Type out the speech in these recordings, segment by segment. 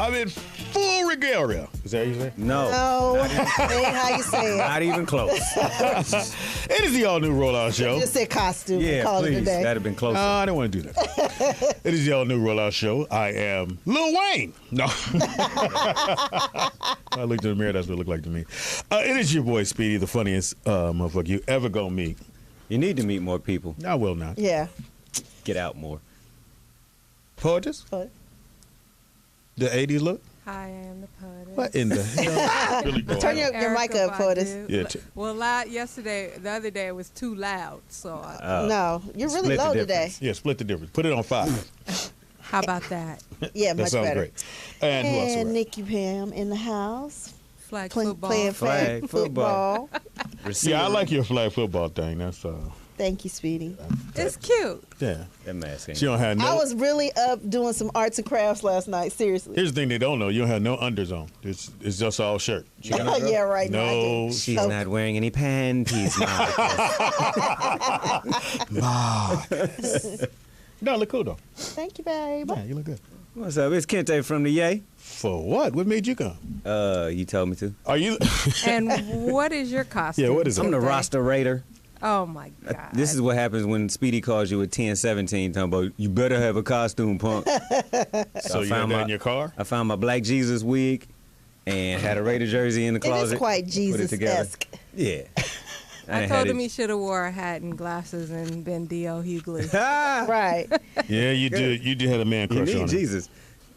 I'm in full regalia. Is that how you say it? No. No, ain't how you say it. Not even close. It is the all-new Rollout Show. Just said costume. Yeah, Call it a please. day. That'd have been closer. I don't want to do that. It is the all-new Rollout Show. I am Lil Wayne. No. I looked in the mirror. That's what it looked like to me. It is your boy, Speedy, the funniest motherfucker you ever gonna meet. You need to meet more people. I will not. Yeah. Get out more. Poetess? But The 80s look? Hi, I am the poet. What in the hell? Really going turn on? your mic up, Poetess. Yeah, Well, the other day it was too loud, so No, you're really Split the low today. difference. Yeah, split the difference. Put it on 5. how about that? Yeah, That much sounds better. great. And who else? And around? Nikki Pam in the house. Flag Playing football. Flag football. Yeah, I like your flag football thing. That's Thank you, Speedy. It's cute. yeah. That mask ain't. She don't have no. I was really up doing some arts and crafts last night. Seriously. Here's the thing they don't know. You don't have no unders on. It's just all shirt. Yeah, right. No, I No. do. She's Oh. not wearing any panties, No, look cool though. Thank you, babe. Yeah, you look good. What's up? It's Kente from the Yay. For what? What made you come? You told me to. Are you? And what is your costume? Yeah, what is it? I'm the today? roster raider. Oh my God. This is what happens when Speedy calls you at 10:17, talking about you better have a costume, punk. So you had found that my- in your car? I found my Black Jesus wig and had a Raider jersey in the It closet. is quite Put it together. Jesus-esque. Yeah. I told him he should have wore a hat and glasses and been D.L. Hughley. Right. Yeah, you did. You did have a man You crush need on him. Jesus.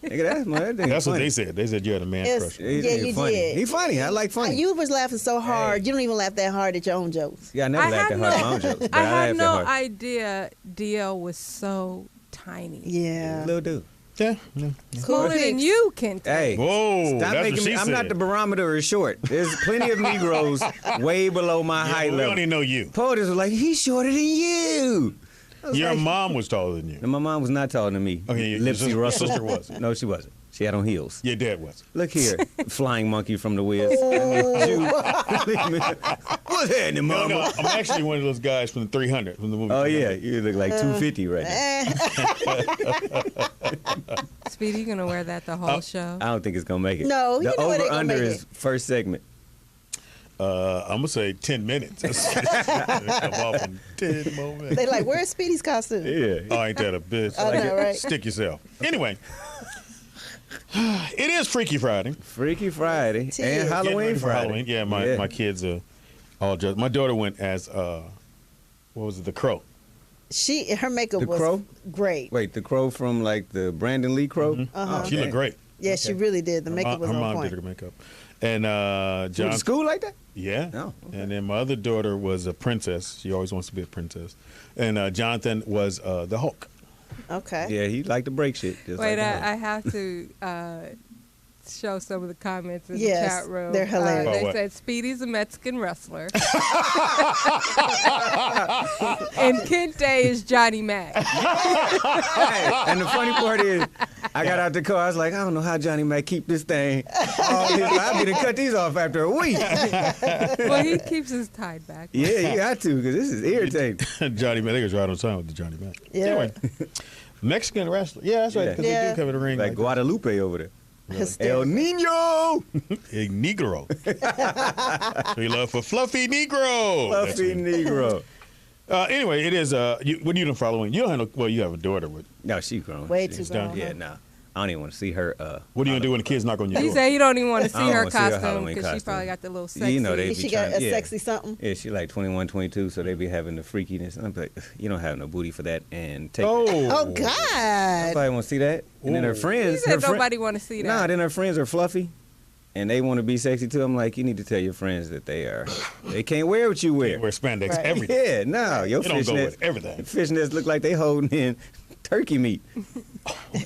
Nigga, That's what funny. they said. They said you had a man It's- crush. He- Yeah, he you funny. did. He funny. I like funny. You was laughing so hard. You don't even laugh that hard at your own jokes. Yeah, I never I laughed had at hard at my own jokes. But I I had laughed no at hard. idea D.L. was so tiny. Yeah. Little dude. Yeah. Smaller than you, Kent. Hey. Whoa, Stop that's making what she me. I'm said. not the barometer is short. There's plenty of Negroes way below my Yeah, height we level. only know you. POTUS was like, he's shorter than you. I was Your like, mom was taller than you. No, my mom was not taller than me. Okay, your Lipsy sister- Russell. sister was. No, she wasn't. She had on heels. Your dad was. Look here, flying monkey from the Wiz. What's happening, No, mama? no, I'm actually one of those guys from the 300 from the movie. Oh yeah, you look like 250 right now. Speedy, you gonna wear that the whole show? I don't think it's gonna make it. No, the you know it ain't over gonna under make is it. first segment. I'm gonna say 10 minutes. Come off in 10 more minutes. They like, where's Speedy's costume? Yeah. Oh, ain't that a bitch? I know, right? Stick yourself. Anyway, it is Freaky Friday. Freaky Friday Tis. and Getting Halloween ready for Friday. Halloween. Yeah, my kids are all dressed. My daughter went as what was it? The Crow. Her makeup The was Crow? great. Wait, the crow from like the Brandon Lee Crow? Uh-huh. She looked great. Yeah, she really did. The makeup was her on mom point. did her makeup. And Went John. to school like that? Yeah. Oh, okay. And then my other daughter was a princess. She always wants to be a princess. And Jonathan was the Hulk. Okay. Yeah, he liked to break shit. Just Wait, like I have to show some of the comments in Yes, the chat room. they're hilarious. Oh, They what? said Speedy's a Mexican wrestler, and Kente is Johnny Mac. Hey, and the funny part is, I got out the car. I was like, I don't know how Johnny might keep this thing. I'll be to cut these off after a week. Well, he keeps his tied back. Yeah, you got to because this is irritating. Johnny Mac. They was right on time with the Johnny Mac. Yeah. Anyway, Mexican wrestler. Yeah, that's right. Yeah. Because Yeah. they do cover the ring. Like Guadalupe over there. El Hysterical. Nino. A Negro. We love for Fluffy Negro. That's Fluffy it. Negro. Anyway, it is. When you done following, you don't have no, well, you have a daughter. But No, she grown. Way She- too done. grown. Yeah, nah. I don't even want to see her. what are you gonna do when the kids knock on your He door? said he don't even want to see I don't her wanna see her costume Halloween because she costume. probably got the little sexy. You know they be She got a trying- yeah. sexy something. Yeah, she like 21, 22, so they be having the freakiness. And I'm like, you don't have no booty for that. And take Oh, God. Nobody want to see that. And then her Ooh. He friends. said her fri- nobody want to see that. Nah, then her friends are fluffy. And they want to be sexy too. I'm like, you need to tell your friends that they can't wear what you wear. Wear spandex Right. every day. Yeah, no, your It don't go fishnets, with everything. fishnets look like they holding in turkey meat.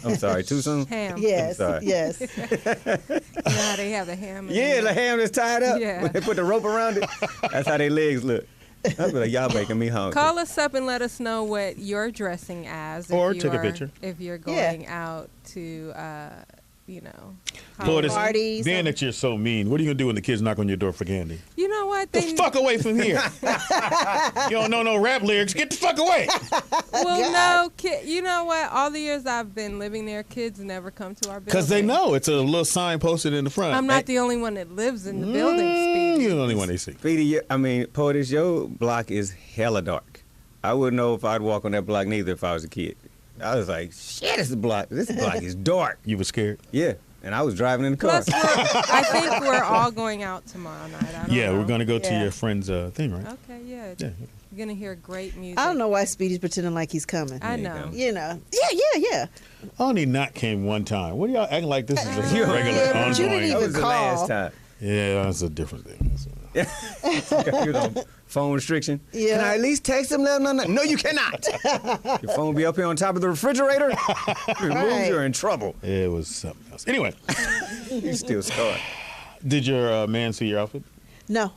I'm sorry, too soon? ham. Yes, sorry. yes. You know how they have the ham. in Yeah, there? the ham that's tied up. Yeah. When they put the rope around it. That's how their legs look. I be like, y'all making me hungry. Call us up and let us know what you're dressing as. Or you take a are- picture. If you're Yeah. going out to you know. Lord, Parties. being that you're so mean, what are you going to do when the kids knock on your door for candy? You know what? Get the fuck away from here. You don't know no rap lyrics. Get the fuck away. Well, no, you know what? All the years I've been living there, kids never come to our building. Because they know. It's a little sign posted in the front. I'm not the only one that lives in the building, Speedy. You're the only one they see. Speedy, POTUS, your block is hella dark. I wouldn't know if I'd walk on that block neither if I was a kid. I was like, shit, this block is dark. You were scared? Yeah, and I was driving in the car. Plus, I think we're all going out tomorrow night. I don't know. We're going to go to Yeah. your friend's thing, right? Okay, yeah. Yeah. You're going to hear great music. I don't know why Speedy's pretending like he's coming. I know. You know. Yeah. I only not came one time. What are y'all acting like this is just Yeah, a regular but you didn't ongoing? That was the call. last time. Yeah, that's a different thing. You know, phone restriction. Yeah. Can I at least text him? No, you cannot. Your phone will be up here on top of the refrigerator. If it moves, you're in trouble. It was something else. Anyway, You still scarred. did your man see your outfit? No.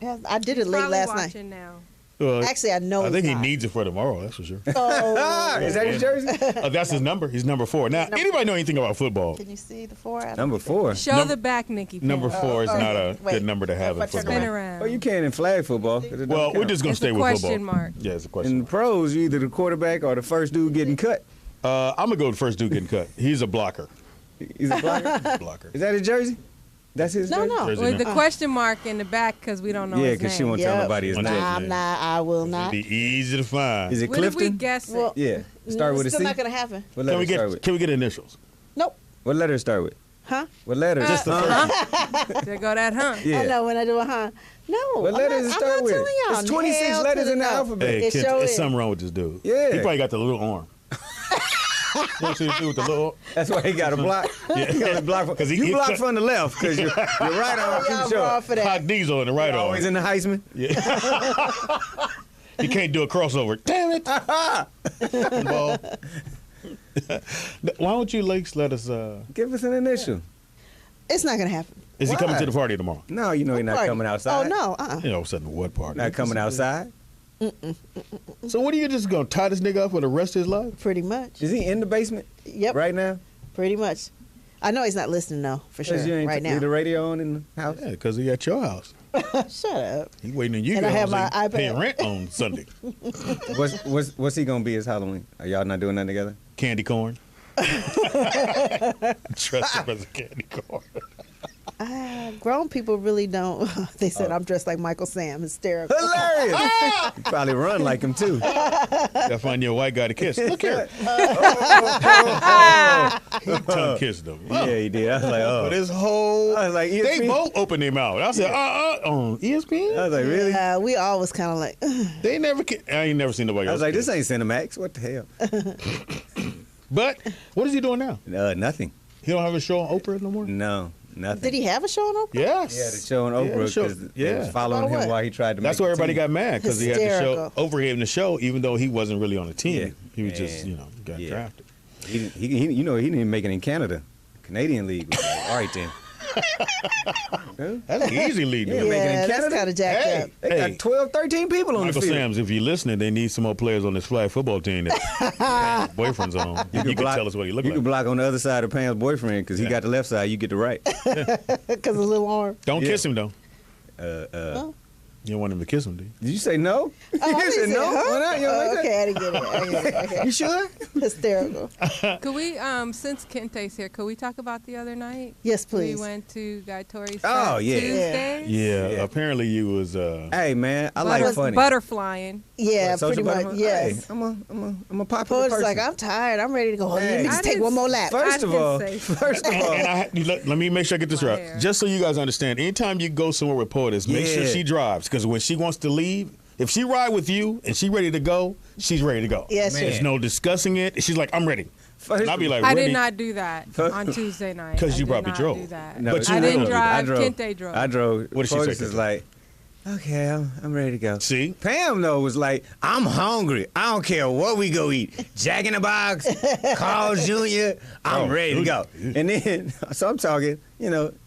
Yeah, I did it late Probably last night. watching now. Actually, I know I he's think he not. needs it for tomorrow. That's for sure. Oh. Is that his jersey? That's his number. He's number 4. Now, anybody know anything about football? Can you see the 4? I don't Number think 4. Show the back, Nikki. Number 4 is not a wait. good number to have in If I turn football. Spin around. around. Well, you can in flag football. It doesn't Well, we're count. just going to It's stay a with question football. mark. Yeah, it's a In question the pros, you're either the quarterback or the first dude getting cut. mark. I'm going to go with the first dude getting cut. He's a blocker. He's a blocker. Blocker. Is that his jersey? That's his No, jersey? no. Jersey With number. the question mark in the back because we don't know Yeah, his because she name. won't tell nobody his One name. jersey. Nah, I'm not. I will not. It'd be easy to find. Is it What if we Clifton? guess it? Well, Yeah. Start with a it's C. still not going to happen. What letter start with? Can we get initials? Nope. What letter start with? Huh? What letter? Just the first. There go that, huh? Yeah. I know when I do a No. What letters it I'm start not with? telling y'all. It's 26 Hell letters to in the no. alphabet. Hey, It kids, sure there's is. something wrong with this dude. Yeah. He probably got the little arm. You know what you do with the little That's why he got a block. Yeah. He got a block. 'Cause he- You he block cut- from the left because your right arm Y'all too wrong short. for that. Hot diesel in the right arm. Always in the Heisman. He can't do a crossover. Damn it. Ball. Why don't you, Lakes, let us... Give us an initial. It's not going to happen. Is he coming Why? to the party tomorrow? No, you know he's not Party. coming outside. Oh, no. You know, all of a sudden, what party? Not coming outside. So what are you just going to tie this nigga up for the rest of his life? Pretty much. Is he in the basement Yep. right now? Pretty much. I know he's not listening, though, for sure, Because you ain't right leave the now. radio on in the house? Yeah, because he at your house. Shut up. He waiting on you And I have guys my paying iPad. rent on Sunday. What's he going to be as Halloween? Are y'all not doing that together? Candy corn. Dressed up as a candy corn. Grown people really don't. They said I'm dressed like Michael Sam. Hysterical. Hilarious! You probably run like him too. Gotta find you a white guy to kiss. Look here. He tongue kissed them. Yeah, he did. I was like, But oh. his whole... I was like, They ESPN? both opened their mouth. I said, on ESPN? I was like, really? We always kind of like, They never... I ain't never seen nobody else I was like, kiss. this ain't Cinemax. What the hell? But what is he doing now? Nothing. He don't have a show on Oprah no more? No, nothing. did he have a show on Oprah? Yes. Yeah, the show on Yeah, Oprah the show- because they yeah. was following About him what? while he tried to That's make why the everybody team. got mad because he had the show Hysterical. over him the show, even though he wasn't really on the team. Yeah. He was just, Yeah. got Yeah. drafted. He you know, he didn't even make it in Canada. Canadian League was like, all right then. That's an easy lead. Yeah, dude. make it in Yeah, that's Canada? kind of jacked Hey. up. They Hey. got 12, 13 people on Michael the field. Sam's, if you're listening, they need some more players on this flag football team that boyfriends on. You can block- tell us what he look You like. can block on the other side of Pam's boyfriend because he got the left side, you get the right. Because a little arm. Don't Yeah. kiss him, though. Oh. You don't want him to kiss him, do you? Did you say no? Oh, you he said no? huh? Why not? You don't like that? Okay, I didn't get it. Okay. You sure? Hysterical. Could we, since Kente's here, could we talk about the other night? Yes, please. We went to Guy Tori's Oh, yeah. Tuesday. Yeah, Yeah. apparently you was... Hey, man, I like funny. Butterflying. Yeah, What, social pretty much. butterfly? Yes. Hey, I'm a popular Poet's person. like, I'm tired. I'm ready to go home. Hey. Let me I just take didn't one more lap. First I of didn't all, say so. first of all, And let me make sure I get this right. Fire. Just so you guys understand, anytime you go somewhere with POTUS, make sure Yeah. she drives. Because when she wants to leave, if she ride with you and she ready to go, she's ready to go. Yes, Man. There's no discussing it. She's like, I'm ready. first And I'll be like, I ready. did not do that on Tuesday night. 'Cause I you did probably not drove. do that. No, But you I didn't drove. drive. I drove. Kente drove. I drove. What did she say, POTUS is Kente? like, okay, I'm ready to go. See? Pam, though, was like, I'm hungry. I don't care what we go eat. Jack in the Box, Carl Jr., I'm Oh, ready to go. Jr. And then, so I'm talking,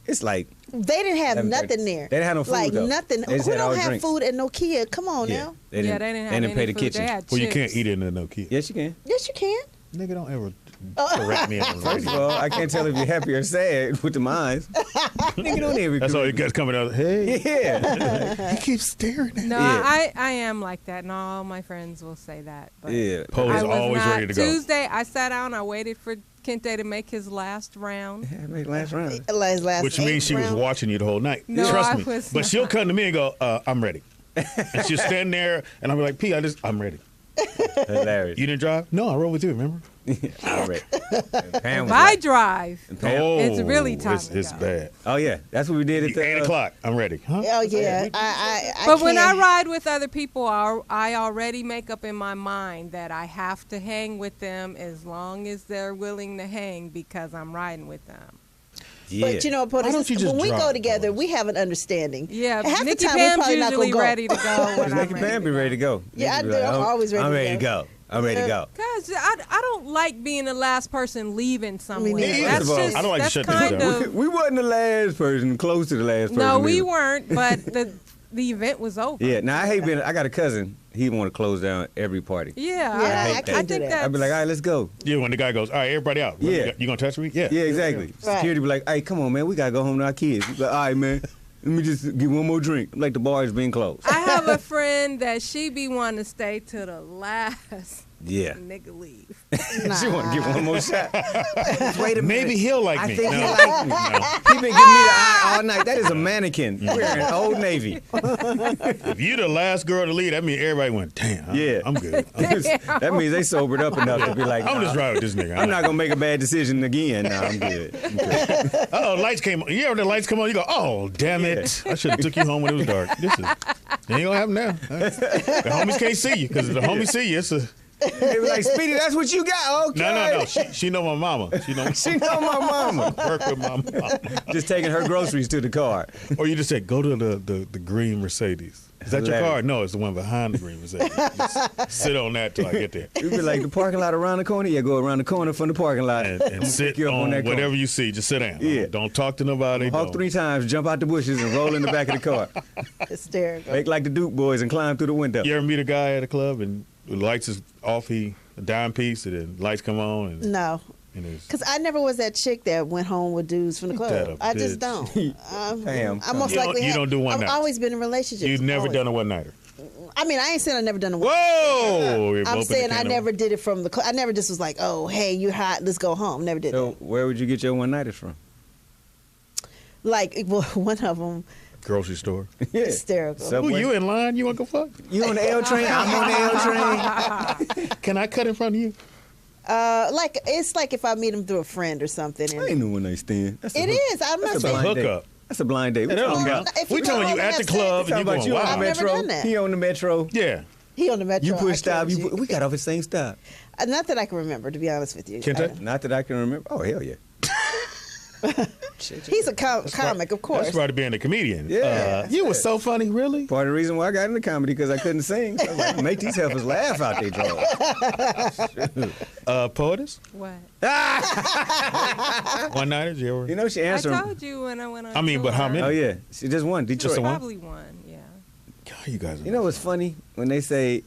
it's like, They didn't have 11:30. nothing there. They didn't have no food, Like though. nothing. They just Who had all don't have drinks. food at Nokia? Come on now. they didn't, They didn't have any pay the food. kitchen. They had Well, you chips. can't eat it in the no kid. Yes, you can. Yes, you can. Nigga, don't ever to rap me on the First of radio. all, I can't tell if you're happy or sad with the eyes. Nigga, don't even. That's all you guys coming out. Hey, Yeah. he keeps staring at No, Yeah. I am like that, and all my friends will say that. But Yeah. Poe I is was always not. ready to go. Tuesday, I sat down. I waited for Kente to make his last round. Yeah, make last round. Last Which means she was round. watching you the whole night. No, Trust I me. was But not. she'll come to me and go, I'm ready. And she'll stand there, and I'll be like, P, I'm ready. Hilarious. You didn't drive? No, I rode with you, remember? All right. Pam If was I like- drive, Oh, It's really time to It's go. bad. Oh yeah, that's what we did at the 8 o'clock, I'm ready. Huh? Oh yeah, I but when I can't- ride with other people, I already make up in my mind that I have to hang with them as long as they're willing to hang because I'm riding with them. Yeah. But you know, Why don't you just when we go drive, together, Lois? we have an understanding. Yeah, Half Nikki the time we Pam's probably not usually gonna go. ready to go when I'm Nikki ready Pam to be go. ready to go. Yeah, Nikki I be do. I'm always ready I'm to ready to go. go. I'm ready to go. Cause I don't like being the last person leaving somewhere. neither. That's First of all, just I don't like to that's shut things kind down. of We wasn't the last person, close to the last person. no, we either. weren't. But the event was over. Yeah, now I hate being. I got a cousin. He want to close down every party. Yeah, Yeah, I, I can't do think that. that's. I'd be like, all right, let's go. Yeah, when the guy goes, all right, everybody out. Yeah. You gonna touch me? Yeah. Yeah, exactly. Right. Security be like, hey, come on, man, we gotta go home to our kids. We like, all right, man, let me just get one more drink. Like the bar is being closed. I have a friend that she be wanting to stay to the last Yeah. nigga leave. She want to get one more shot. Wait a minute. Maybe he'll like I me. think No. he like me. No. He been giving me the eye all night. That is a mannequin. We're in Old Navy. If you the last girl to leave, that means everybody went, damn, Yeah. I'm good. That means they sobered up enough to be like, I'm nah, just riding with this nigga. I'm not gonna make a bad decision again. No, I'm good. I'm good. Oh, lights came on. You ever the lights come on, you go, oh, damn it. I should have took you home when it was dark. This ain't gonna happen now. The homies can't see you, because if the homies see you, it's a... They were like, Speedy, that's what you got. Okay. No. She know my mama. She know my mama. Work with my mama. Just taking her groceries to the car. Or you just say, go to the green Mercedes. Is that your Hilarious. car? No, it's the one behind the green Mercedes. Just sit on that till I get there. We'd be like, the parking lot around the corner? Yeah, go around the corner from the parking lot. And sit you up on that whatever corner. you see. Just sit down. Yeah. Don't talk to nobody. Hawk Don't- 3 times, jump out the bushes, and roll in the back of the car. hysterical. Make like the Duke boys and climb through the window. You ever meet a guy at a club and the lights is off, he a dime piece, and then lights come on, and, No, and it's, because I never was that chick that went home with dudes from the Ain't that club. a I just bitch. don't. Damn, I'm most You don't- likely you don't do one I've night. always been in relationships. you've never always. done a one-nighter. I mean, I ain't saying I never done a one. Whoa! We're I'm opening saying the I can of- never did it from the club. I never just was like, oh, hey, you hot, let's go home. Never did So that. where would you get your one-nighters from? Like, well, one of them, grocery store. Yeah. hysterical. Subway. Who you in line? You want to go fuck? You on the L train? I'm on the L train. Can I cut in front of you? Like it's like if I meet him through a friend or something. I And ain't no one night stand. That's it is. I'm not That's a a saying. blind date. hookup. That's a blind date. That don't count. if We you talking don't you wanna at the have club sex, and Talking you about going, you on wow. the I've never metro. done that. He on the metro. Yeah. He on the metro. You I push stop. told You we got off at the same stop. Not that I can remember, to be honest with you. Kente? Not that I can remember. Oh hell yeah. He's a comic, of course. That's part of being a comedian. Yeah. You was so funny, really? Part of the reason why I got into comedy because I couldn't sing. I was like, make these heifers laugh out they drawers. Poetess? What? One-nighters? You ever? You know she I answered. told you when I went on. I mean, but how tour. many? Oh yeah, she just won Detroit. Just the one? Probably one. Yeah. God, you guys are You know what's funny when they say,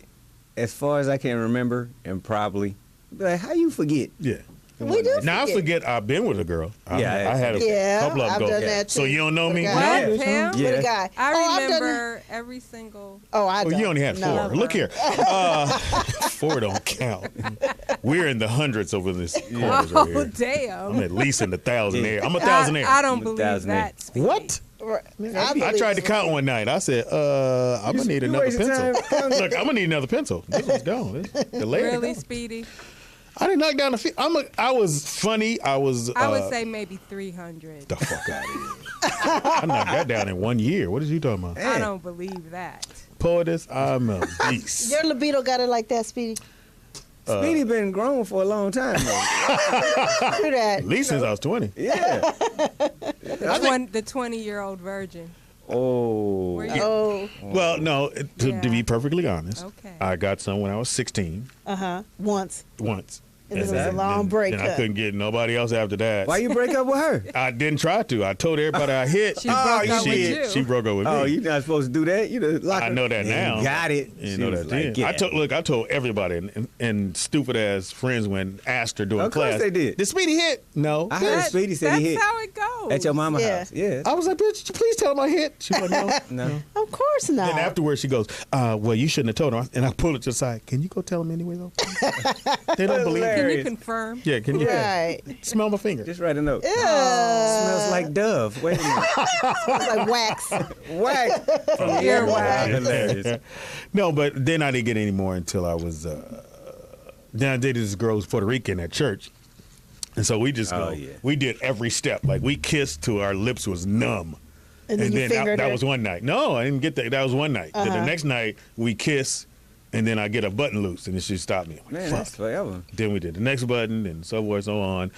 as far as I can remember, and probably, be like, how you forget? Yeah. We do. Now I forget I've been with a girl. Yeah, I had a Yeah, couple of them I've go. done that So too. you don't know me? With a What, guy. Yeah. Pam? Yeah. With a guy. I I've done remember every single. Oh, I Well, don't. you only had No. 4. Look here. 4 don't count. We're in the hundreds over this corners Oh right here. damn! I'm at least in the thousandaire. I'm a I thousandaire. don't believe Thousandaire. that. Speedy. What? I tried to count one night. I said, I'm gonna need you another wasted pencil. time. Look, I'm gonna need another pencil. This one's gone. The layer Really, gone. Speedy? I didn't knock down the feet. I was funny. I was. I would say maybe 300. the fuck out of here. I knocked that down in 1 year. What is you talking about? I don't believe that. Poetess, I'm a beast. Your libido got it like that, Speedy? Speedy been grown for a long time. Though. Do that. At least since I was 20. Yeah. The 20-year-old virgin. Oh. Were you- Oh, Well, no. To Yeah. be perfectly honest, Okay. I got some when I was 16 once. once, And then it was a long breakup. And I couldn't get nobody else after that. Why you break up with her? I didn't try to. I told everybody I hit. She broke up with you. She broke up with me. Oh, you're not supposed to do that. You just lock her. I know that now. You got it. You know that then. yeah. I told everybody, and stupid ass friends when asked her during Of course class. they did. Did Speedy hit? No. I heard Speedy said he hit. That's how it goes. At your mama's Yeah. house. Yeah. I was like, bitch, please tell him I hit. She went, no. No. Of course not. And afterwards she goes, well, you shouldn't have told him. And I pulled it to the side. Can you go tell him anyway, though? They don't believe Can it. you confirm? Yeah, can you Right. smell my finger? Just write a note. Ew. Smells like Dove. Wait a minute. It's like wax. Whack. From Earwax. Hilarious. No, but then I didn't get any more until I was, then I dated this girl who's Puerto Rican at church. And so we just Oh, yeah. we did every step. Like we kissed till our lips was numb. And then you then fingered that her. was one night. No, I didn't get that. That was one night. Then the next night we kiss, and then I get a button loose, and then she stopped me. I'm like, Man, fuck. that's forever. Then we did the next button, and so forth, so on.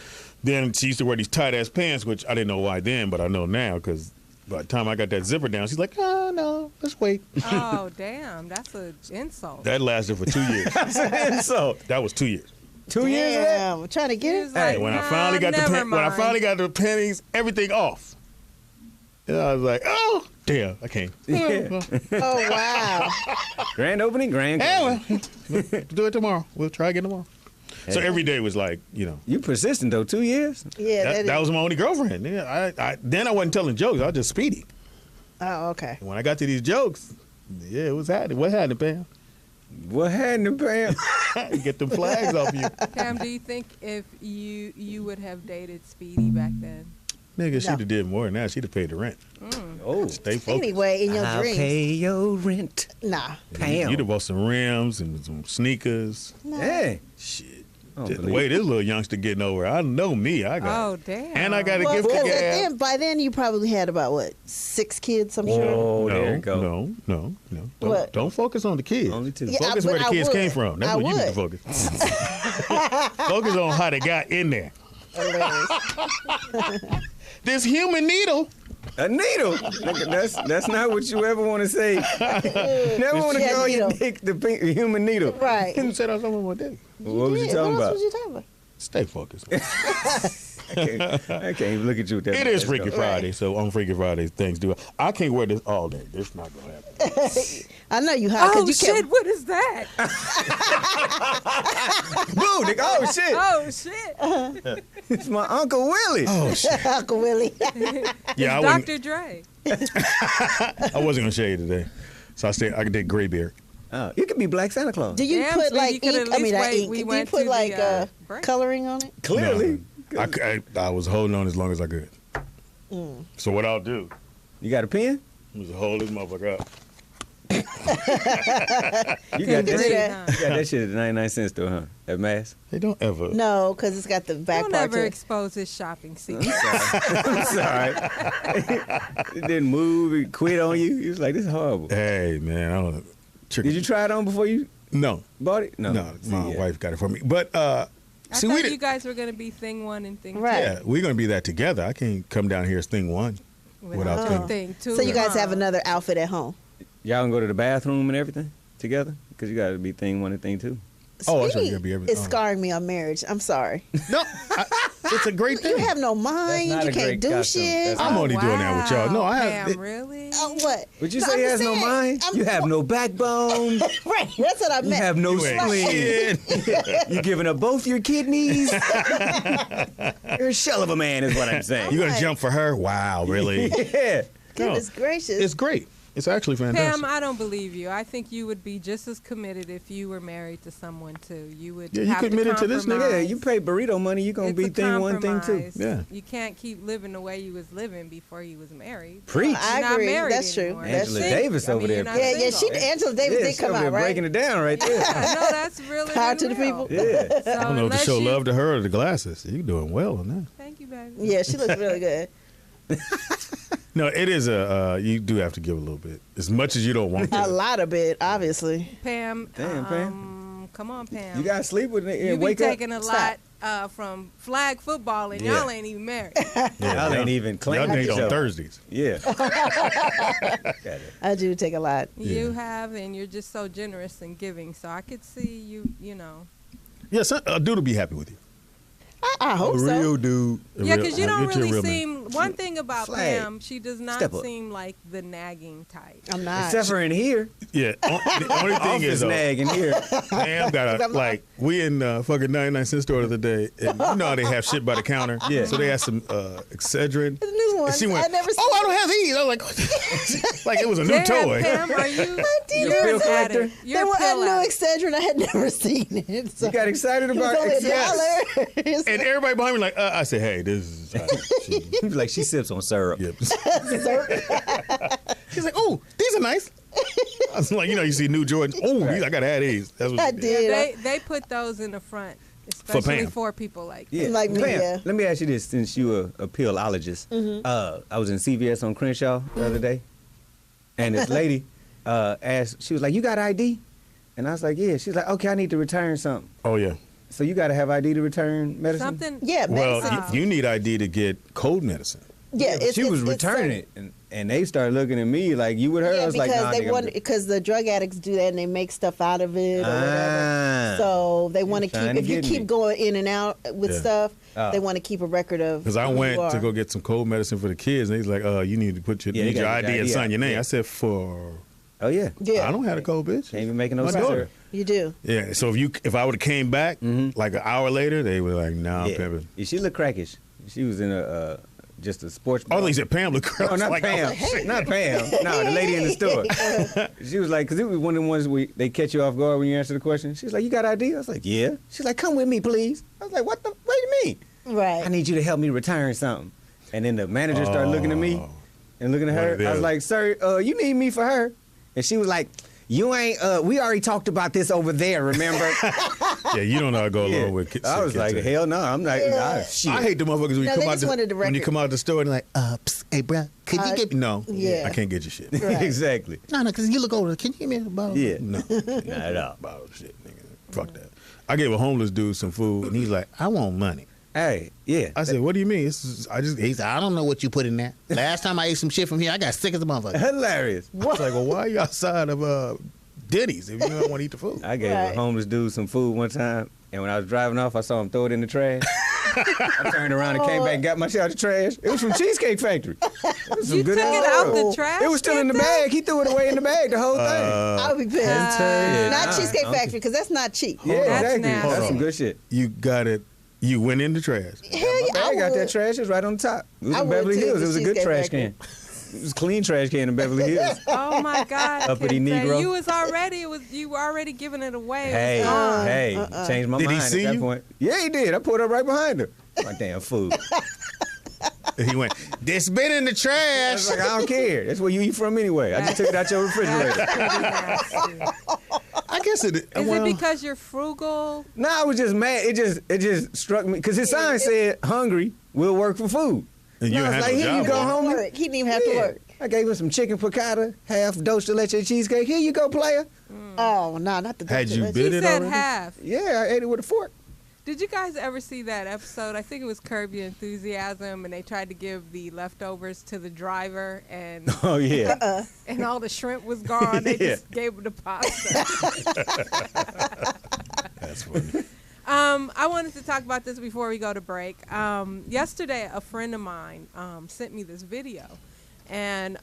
Then she used to wear these tight ass pants, which I didn't know why then, but I know now because by the time I got that zipper down, she's like, "Oh no, let's wait." Oh, damn. That's an insult. That lasted for 2 years. So, That was 2 years. 2 years of that? Damn, I'm trying to get It's it. like, When I nah, finally got never when I mind. finally got the pennies, everything off. And I was like, "Oh, damn, I can't." Yeah. Oh, wow. Grand opening, grand Yeah, closing. well, do it tomorrow. We'll try again tomorrow. So every day was like, You persistent, though. 2 years? Yeah, that was my only girlfriend. Yeah, then I wasn't telling jokes. I was just Speedy. Oh, okay. And when I got to these jokes, yeah, it was happening. What happened, Pam? What happened, Pam? Get them flags off you. Pam, do you think if you would have dated Speedy back then? Nigga, she'd No. have did more than that. She'd have paid the rent. Oh. Stay focused. Anyway, in your I'll dreams. pay your rent. Nah. Pam. You'd have bought some rims and some sneakers. Hey. Shit. I don't Just the believe way it. this little youngster getting over, I know me. I got Oh, damn. And I got a Well, gift for because gas. by then you probably had about, what, 6 kids, I'm sure? Oh, there you go. No. What? Don't focus on the kids. Only 2. Yeah, Focus but where the I kids would. came from. That's I what you need to would. focus. Focus on how they got in there. Hilarious. This human needle. A needle. Nigga, that's not what you ever want to say. Never want to Yeah, call your needle. dick the pink, human needle. Right. Who said I was talking about that? What was you Yeah, talking what else about? was you talking about? Stay focused. I can't even look at you with that. It is mask Freaky on. Friday, so on Freaky Friday, things do. I can't wear this all day. This is not gonna happen. I know you hot Oh, because you shit. kept. What is that? Boo, nigga. Oh, shit. Oh, shit. It's my Uncle Willie. Oh shit! Uncle Willie. Yeah, I Dr. Dre. wasn't gonna shave today, so I did gray beard. Oh, you could be Black Santa Claus. Do you Damn, put Speedy, like you could ink? at I mean, least not wait. ink. We Do you went put to like the, break. coloring on it? Clearly. No. I was holding on as long as I could. So what I'll do You got a pen? is hold this motherfucker up. You got do that shit. that. You got that shit at 99 cents though, huh? That mask. They don't ever. No, because it's got the back Don't part ever to it. expose his shopping secret. I'm sorry. It didn't move. It quit on you. You was like, this is horrible. Hey man, I don't. Did you try it on before you No, bought it? No. no. My See, yeah. wife got it for me. But I see, thought we you did. guys were going to be thing one and thing Right. Yeah, we're gonna be that together. I can't come down here as thing one. two. Without Without thing. thing two. So you guys have another outfit at home. Y'all can go to the bathroom and everything together? Because you got to be thing one and thing two. Oh, that's right, Speedy you gotta be every- is scarring me on marriage. I'm sorry. No, it's a great thing. You have no mind. not You a can't great do costume. shit. That's I'm only doing that with y'all. No, I have. Damn, really? Oh, what? Would you No, say I'm he has just no saying, mind? I'm- You have no backbone. Right. That's what I You meant. have no You ain't spleen. shit. You giving up both your kidneys. You're a shell of a man, is what I'm saying. You gonna jump for her? Wow, really? Yeah. Goodness gracious. It's great. It's actually fantastic. Pam, I don't believe you. I think you would be just as committed if you were married to someone too. You would. Yeah, you have committed to this nigga? compromise. Yeah, you pay burrito money, you going to It's be a thing one, thing two. compromise. Yeah. You can't keep living the way you was living before you was married. Preach. I You're not agree. married That's true. anymore. That's Angela true. Davis over there. you're not Yeah, yeah. single. Angela Davis Yeah, did she come over out, there right? breaking it down right there. Yeah, no, that's really Power to the real. people. Yeah. So I don't know if to unless show you- love to her or the glasses. You doing well on that. Thank you, baby. Yeah, she looks really good. No, it is a. You do have to give a little bit, as much as you don't want A to. lot of it, obviously. Pam. Damn, Pam. Come on, Pam. You got to sleep with it You and be wake up. taking a lot from flag football, and Yeah. y'all ain't even married. Y'all ain't even Y'all claiming date each on other. Thursdays. Yeah. I do take a lot. You have, and you're just so generous and giving. So I could see you. You know. Yes, a dude will be happy with you. I hope A so. real dude. Yeah, because you don't Get you a really real man. seem. One thing about Flag. Pam, she does not Step up. seem like the nagging type. I'm not. Except for in here. Yeah. The only thing Office is, though, nag in here. Pam got a, like, we in fucking 99-cent store the other day, and you know how they have shit by the counter? Yeah. So they had some Excedrin. The new ones. And she went, I never oh, I don't have these. I was like, like it was a new Yeah, toy. Pam, are you? did. You're Bill an collector? addict. You're There a were pill no addict. Excedrin. I had never seen it. So You got excited it was about only it? $1. And everybody behind me like, I said, hey, this is He was like, she sips on syrup. Yep. She's like, oh, these are nice. I was like, you see new Jordans. Oh, these, I got to have these. That's what I she did. They put those in the front, especially Pam. for people like Yeah. Like me, Pam, yeah. let me ask you this, since you a pillologist. I was in CVS on Crenshaw the other day, and this lady asked, she was like, you got ID? And I was like, yeah. She's like, okay, I need to return something. Oh, yeah. So you got to have ID to return medicine? something. Yeah, Well, medicine. you need ID to get cold medicine. Yeah, But she was returning it, and they started looking at me like, you with her? I Yeah, was like, because nah, they nigga, want because the drug addicts do that and they make stuff out of it or whatever. So they want to keep trying to if you get keep me. going in and out with Yeah. stuff, Oh. they want to keep a record of. Because I who you went to are. go get some cold medicine for the kids, and he's like, you need to put your, Yeah, you need your gotta get ID your and ID sign your out. name. Yeah. I said, for, Oh, yeah. Yeah, I don't have a cold, bitch. Can't even make no My sense. daughter. you do. Yeah, so if I would have came back like an hour later, they were like, nah, I'm Yeah. pimping. Yeah, she looked crackish. She was in just a sports Oh, they said Pam looked Oh, not like, Pam. Not Pam. No, the lady in the store. She was like, because it was one of the ones where they catch you off guard when you answer the question. She was like, you got ID? I was like, yeah. She's like, come with me, please. I was like, what do you mean? Right. I need you to help me return something. And then the manager started looking at me and looking at What her. it I was is. like, sir, you need me for her. And she was like, you ain't, we already talked about this over there, remember? Yeah, you don't know how to go Yeah. along with kids. I was like, hell no, I'm not. Yeah. Shit. I hate the motherfuckers when you No, come they out just wanted the when you record. come out the store and like, psst, hey, bro, could you get me? No, Yeah. I can't get you shit. Right. Exactly. No, because you look older. Can you give me a bottle? Yeah. No, Not at all. bottle of shit, nigga. Fuck that. I gave a homeless dude some food, and he's like, I want money. Hey, yeah. I said, what do you mean? He said, I don't know what you put in there. Last time I ate some shit from here, I got sick as a motherfucker. Hilarious. I was like, well, why are you outside of Denny's if you don't want to eat the food? I gave a Right. homeless dude some food one time, and when I was driving off, I saw him throw it in the trash. I turned around and came back and got my shit out the trash. It was from Cheesecake Factory. It was some You good took it ass out food. the trash? It was still in the did that? bag. He threw it away in the bag, the whole thing. I would be pissed. Yeah, Not nah, Cheesecake I don't Factory because that's not cheap. Yeah, That's exactly. nasty. That's some good shit. You got it. You went in the trash. Hell My yeah, I bag got that would. trash. It was right on the top. It was I in would Beverly too, Hills. the It was a good Cheesecake trash Factory. can. It was a clean trash can in Beverly Hills. Oh my God! Uppity Kente, Negro. You were already giving it away. It was Hey, gone. hey, changed my Did he mind see at that you? point. Yeah, he did. I pulled up right behind her. My damn food. And he went, this been in the I trash. was like, I don't care. That's where you eat from anyway. I just took it out your refrigerator. Pretty nasty. I guess it is. Is it because you're frugal? No, I was just mad. It just struck me because his sign said "Hungry will work for food." And you I was had like, no here you job, go, huh? homie. Work. He didn't even have to Yeah. work. I gave him some chicken piccata, half dose de leche cheesecake. Here you go, player. Oh no, not the. Had you Dutch- been- He Did it said already? half. Yeah, I ate it with a fork. Did you guys ever see that episode? I think it was Curb Your Enthusiasm, and they tried to give the leftovers to the driver, and Oh yeah. and all the shrimp was gone. They Yeah. just gave him the pasta. That's funny. I wanted to talk about this before we go to break. Yesterday, a friend of mine sent me this video, and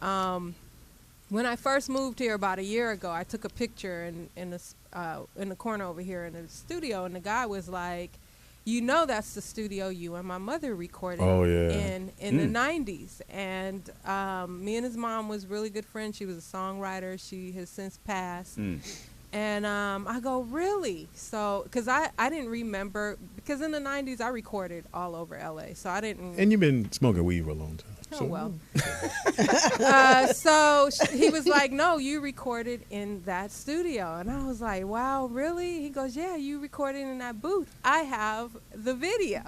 when I first moved here about a year ago, I took a picture in the corner over here in the studio, and the guy was like, "You know, that's the studio you and my mother recorded Oh, yeah. in the '90s." And me and his mom was really good friends. She was a songwriter. She has since passed. And I go, really? So, because I didn't remember, because in the 90s I recorded all over LA, so I didn't. And you've been smoking weed for a long time. Oh, well. He was like, no, you recorded in that studio. And I was like, wow, really? He goes, yeah, you recorded in that booth. I have the video.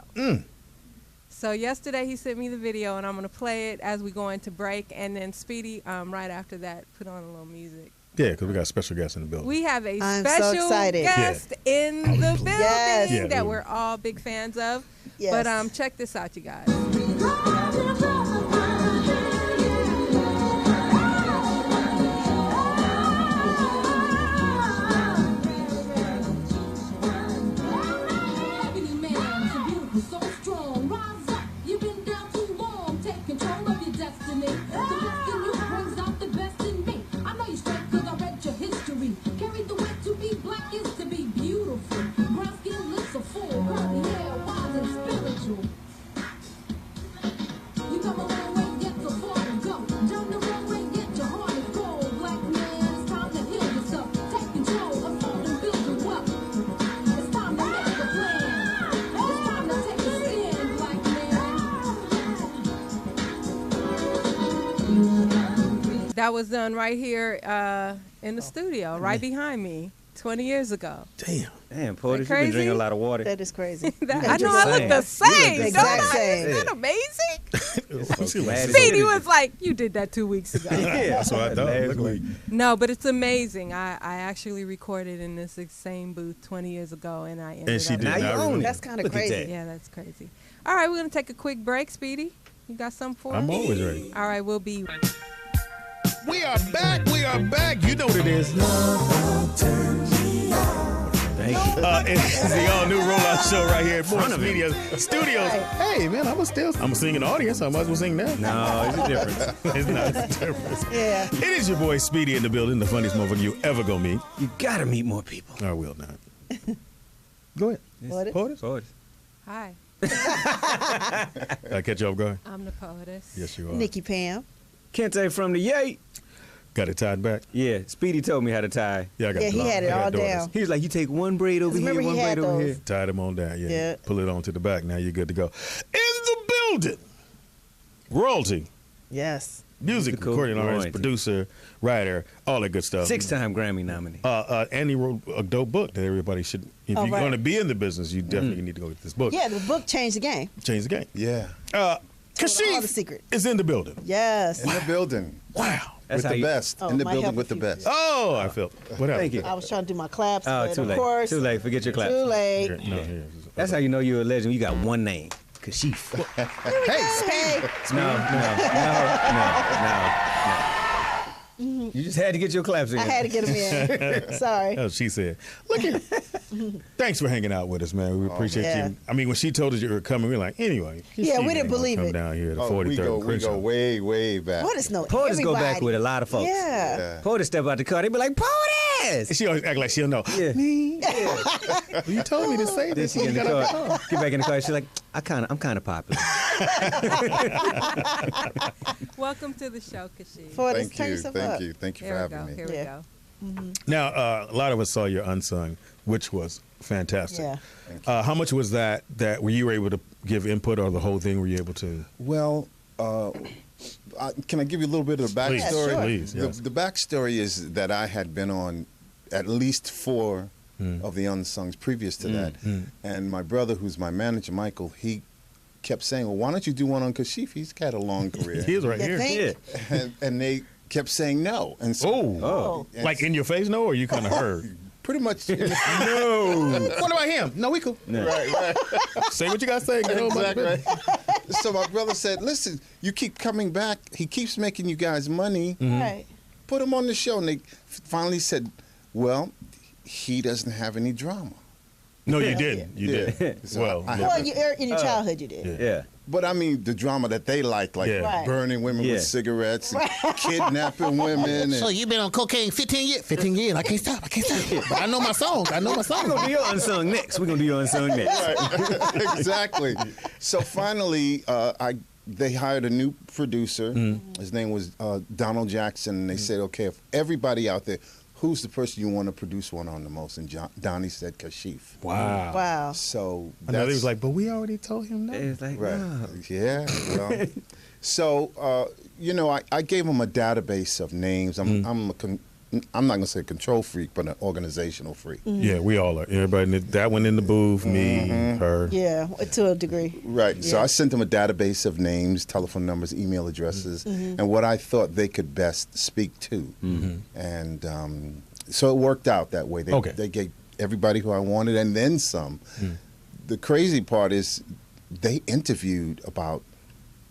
So yesterday he sent me the video, and I'm going to play it as we go into break. And then Speedy, right after that, put on a little music. Yeah, because we got a special guest in the building. We have a I'm so special excited. guest in the building Yes. Yeah, that we- we're all big fans of. Yes. But check this out, you guys. that was done right here in the studio, right behind me, 20 years ago. Damn. Damn, Portis, you've been crazy? drinking a lot of water. That is crazy. I know I look the same. the Don't exact I? same. Isn't that amazing? She glad was- it's- Speedy was like, you did that 2 weeks ago. Yeah, That's what I thought. last Look week. No, but it's amazing. I actually recorded in this same booth 20 years ago, and I ended And she up. did Now you not own remember. it. That's kind of Look at crazy. that. Yeah, that's crazy. All right, we're gonna take a quick break. Speedy, you got something for us? I'm always ready. All right, we'll be. We are back. We are back. You know what it is. Thank you. It's the all-new rollout show right here at Morris Media Studios. Hey, man, I'm singing the audience. I might as well sing now. No, it's a difference. It's not a difference. Yeah. It is your boy Speedy in the building, the funniest motherfucker you ever gonna meet. You gotta meet more people. I will not. Go ahead. What? Poetess? Portis. Hi, I catch you off guard? I'm the poetess. Yes, you are. Nikki Pam. Kente from the Yay. Got it tied back? Yeah, Speedy told me how to tie. Yeah, I got Yeah, he had it I got all daughters. down. He was like, you take one braid over here, Remember he one had braid over those. here. Tied them on down. Yeah. Yeah. Pull it on to the back. Now you're good to go. In the building. Royalty. Yes. Music, Musical recording artist, royalty. producer, writer, all that good stuff. 6-time Grammy nominee. And he wrote a dope book that everybody should. If Oh, you're right. going to be in the business, you definitely need to go get this book. Yeah, the book changed the game. Change the game. Yeah. all the Kashif secret. is in the building. Yes. In the building. Wow. That's with how the you- best. Oh, In the might building help with if the you- best. Oh, I felt. What happened? Thank you. I was trying to do my claps, Oh, but too of late. course, Too late. Forget your claps. too late. Here, no, here. That's how you know you're a legend. You got one name. Kashif. Hey, No. You just had to get your claps in. I had to get him in. Sorry. That's what she said. Look here. Thanks for hanging out with us, man. We appreciate yeah. you. I mean, when she told us you were coming, we were like, anyway. Yeah, we Kashif didn't ain't gonna believe come it. down here to Oh, 43rd we go Crenshaw. way, way back. What is no? Portis go back everybody. with a lot of folks. Yeah. Yeah. Portis step out the car. They be like, Portis! And she always act like she'll know. Yeah. Me? Yeah. You told me to say Then this. she get in the when you got car, out the get back in the car. She's like, I'm kind of popular. Welcome to the show, Kashif. For this, Thank turn you. yourself Thank up. you. Thank you Here for we go. having me. Here we Yeah. go. Now, a lot of us saw your Unsung, which was fantastic. Yeah. How much was that were you able to give input, or the whole thing were you able to? Well, can I give you a little bit of the Please, backstory? sure. please. Yes. The backstory is that I had been on at least 4 of the Unsungs previous to that. And my brother, who's my manager, Michael, he kept saying, well, why don't you do one on Kashif? He's got a long career. He is right You here. think? Yeah. and they kept saying no. And so, Oh, and like in your face, no, or you kind of heard? pretty much. No. What about him? No, we cool. Right. Say what you got to say. Get on about the Exactly. business. So my brother said, listen, you keep coming back. He keeps making you guys money. Right. Put him on the show. And they finally said, well, he doesn't have any drama. No, you didn't. You Yeah. did. So Well, I look. Well, in your childhood, you did. Yeah. Yeah. But I mean, the drama that they like Yeah. Right. burning women Yeah. with cigarettes, and kidnapping women. So And, you've been on cocaine 15 years? 15 years. I can't stop. But I know my songs. We're going to do your unsung next. We're going to do your unsung next. exactly. So finally, they hired a new producer. His name was Donald Jackson. And they said, okay, if everybody out there, who's the person you want to produce one on the most? And Donnie said Kashif. Wow. Wow. So I know they that's- was like, but we already told him that. It's like, Right. no. Yeah. Well, so I gave him a database of names. I'm not gonna say a control freak, but an organizational freak. Yeah, we all are. Everybody, that one in the booth, me, her. Yeah, to a degree. Right. So Yeah. I sent them a database of names, telephone numbers, email addresses, and what I thought they could best speak to. And so it worked out that way. Okay. They gave everybody who I wanted and then some. The crazy part is they interviewed about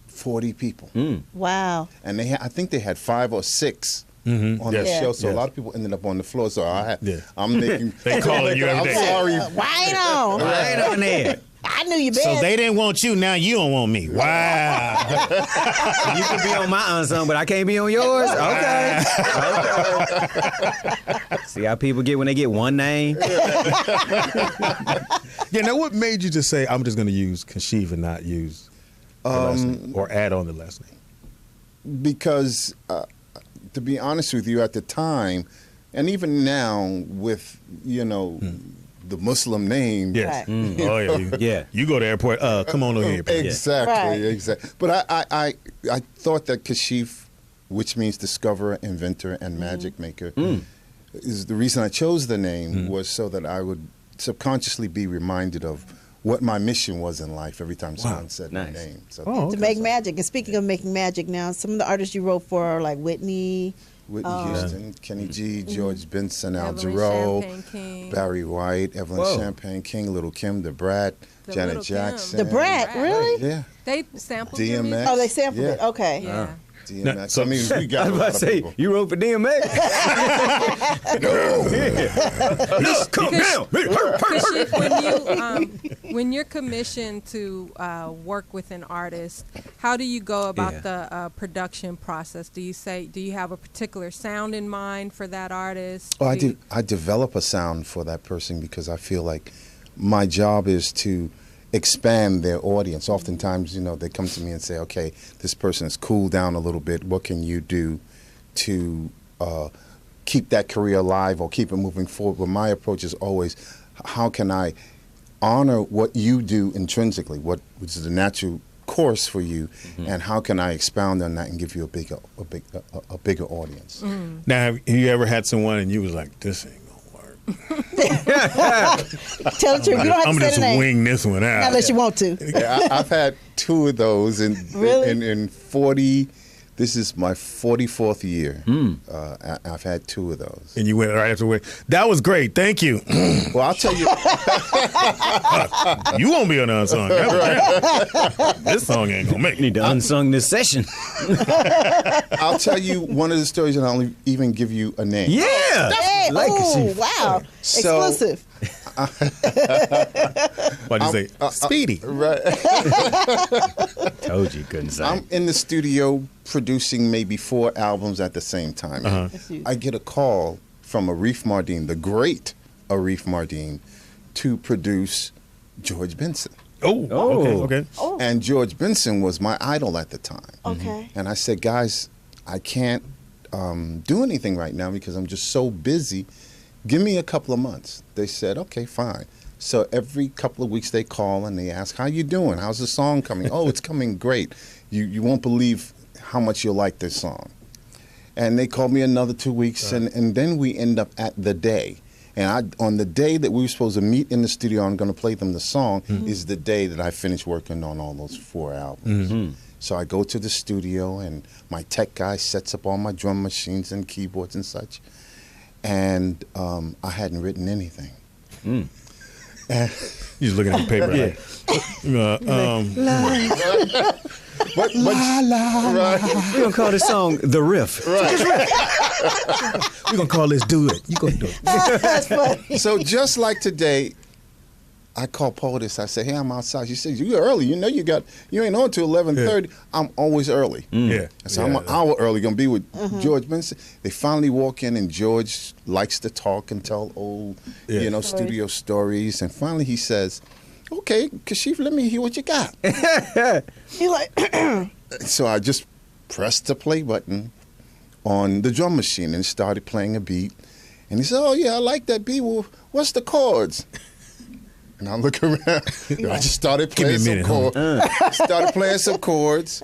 40 people. Wow. And I think they had 5 or 6 on Yes. the Yeah. show. So Yes. a lot of people ended up on the floor. So Yeah. I'm making. They calling you every I'm day. sorry. Right on. Right on there. I knew you best. So they didn't want you, now you don't want me. Wow. You can be on my unsung, but I can't be on yours? Okay. See how people get when they get one name? Yeah, now what made you just say, I'm just going to use Kashif and not use the last name, or add on the last name? Because to be honest with you, at the time, and even now with the Muslim name, Yes. Right. Oh, yeah. Yeah. You go to the airport, come on over here. exactly, Right. exactly. But I thought that Kashif which means discoverer, inventor, and magic maker. Is the reason I chose the name was so that I would subconsciously be reminded of what my mission was in life every time someone said my name. So To make magic. And speaking of making magic now, some of the artists you wrote for are like Whitney Houston, Kenny G, George Benson, Al Evelyn Jarreau, Champagne King. Barry White, Evelyn Champagne King, Little Kim, The Brat, The Janet Little Kim. Jackson. The Brat, really? Yeah. They sampled your DMX. music? Oh, they sampled it. Yeah. Okay. Yeah. DMX. So- I mean, we got I a was about lot to of say, people. you wrote for DMX? Come down. Kashif, when you're commissioned to work with an artist, how do you go about the production process? Do you have a particular sound in mind for that artist? Oh, I develop a sound for that person because I feel like my job is to expand their audience. Oftentimes, they come to me and say, okay, this person has cooled down a little bit. What can you do to keep that career alive or keep it moving forward? But my approach is always, how can I honor what you do intrinsically, which is the natural course for you, and how can I expound on that and give you a bigger audience? Now, have you ever had someone and you was like, this ain't gonna work? Tell the truth. You don't have I'm to say just the name. wing this one out. Unless you want to. Yeah, I've had 2 of those Really? in 40. This is my 44th year. I've had 2 of those. And you went right after. That was great. Thank you. Well, I'll tell you. You won't be on the unsung. This song ain't gonna make You need to unsung this session. I'll tell you one of the stories, and I'll even give you a name. Yeah. Hey, Like oh, wow. So- Exclusive. Why'd you say Speedy? Right. Told you couldn't say. I'm in the studio producing maybe 4 albums at the same time. I get a call from Arif Mardin, the great Arif Mardin, to produce George Benson. Oh, okay. Oh, And George Benson was my idol at the time. okay. And I said, guys, I can't do anything right now because I'm just so busy. Give me a couple of months. They said, okay, fine. So every couple of weeks they call and they ask, how you doing? How's the song coming? Oh, it's coming great. You won't believe how much you'll like this song. And they called me another 2 weeks, and then we end up at the day. And on the day that we were supposed to meet in the studio, I'm going to play them the song, is the day that I finished working on all those 4 albums. So I go to the studio, and my tech guy sets up all my drum machines and keyboards and such. And I hadn't written anything. You just looking at the paper. But right. We're going to call this song The Riff. We're gonna call this Do It. You gonna do it. That's funny. So just like today, I called POTUS. I said, hey, I'm outside. She said, you're early. You know you ain't on till 11:30. I'm always early. Yeah. So I'm an hour early, going to be with George Benson. They finally walk in, and George likes to talk and tell old, studio stories. And finally he says, okay, Kashif, let me hear what you got. You're like, So I just pressed the play button on the drum machine and started playing a beat. And he said, oh, yeah, I like that beat. Well, what's the chords? And I look around. I just started playing some chords. Started playing some chords.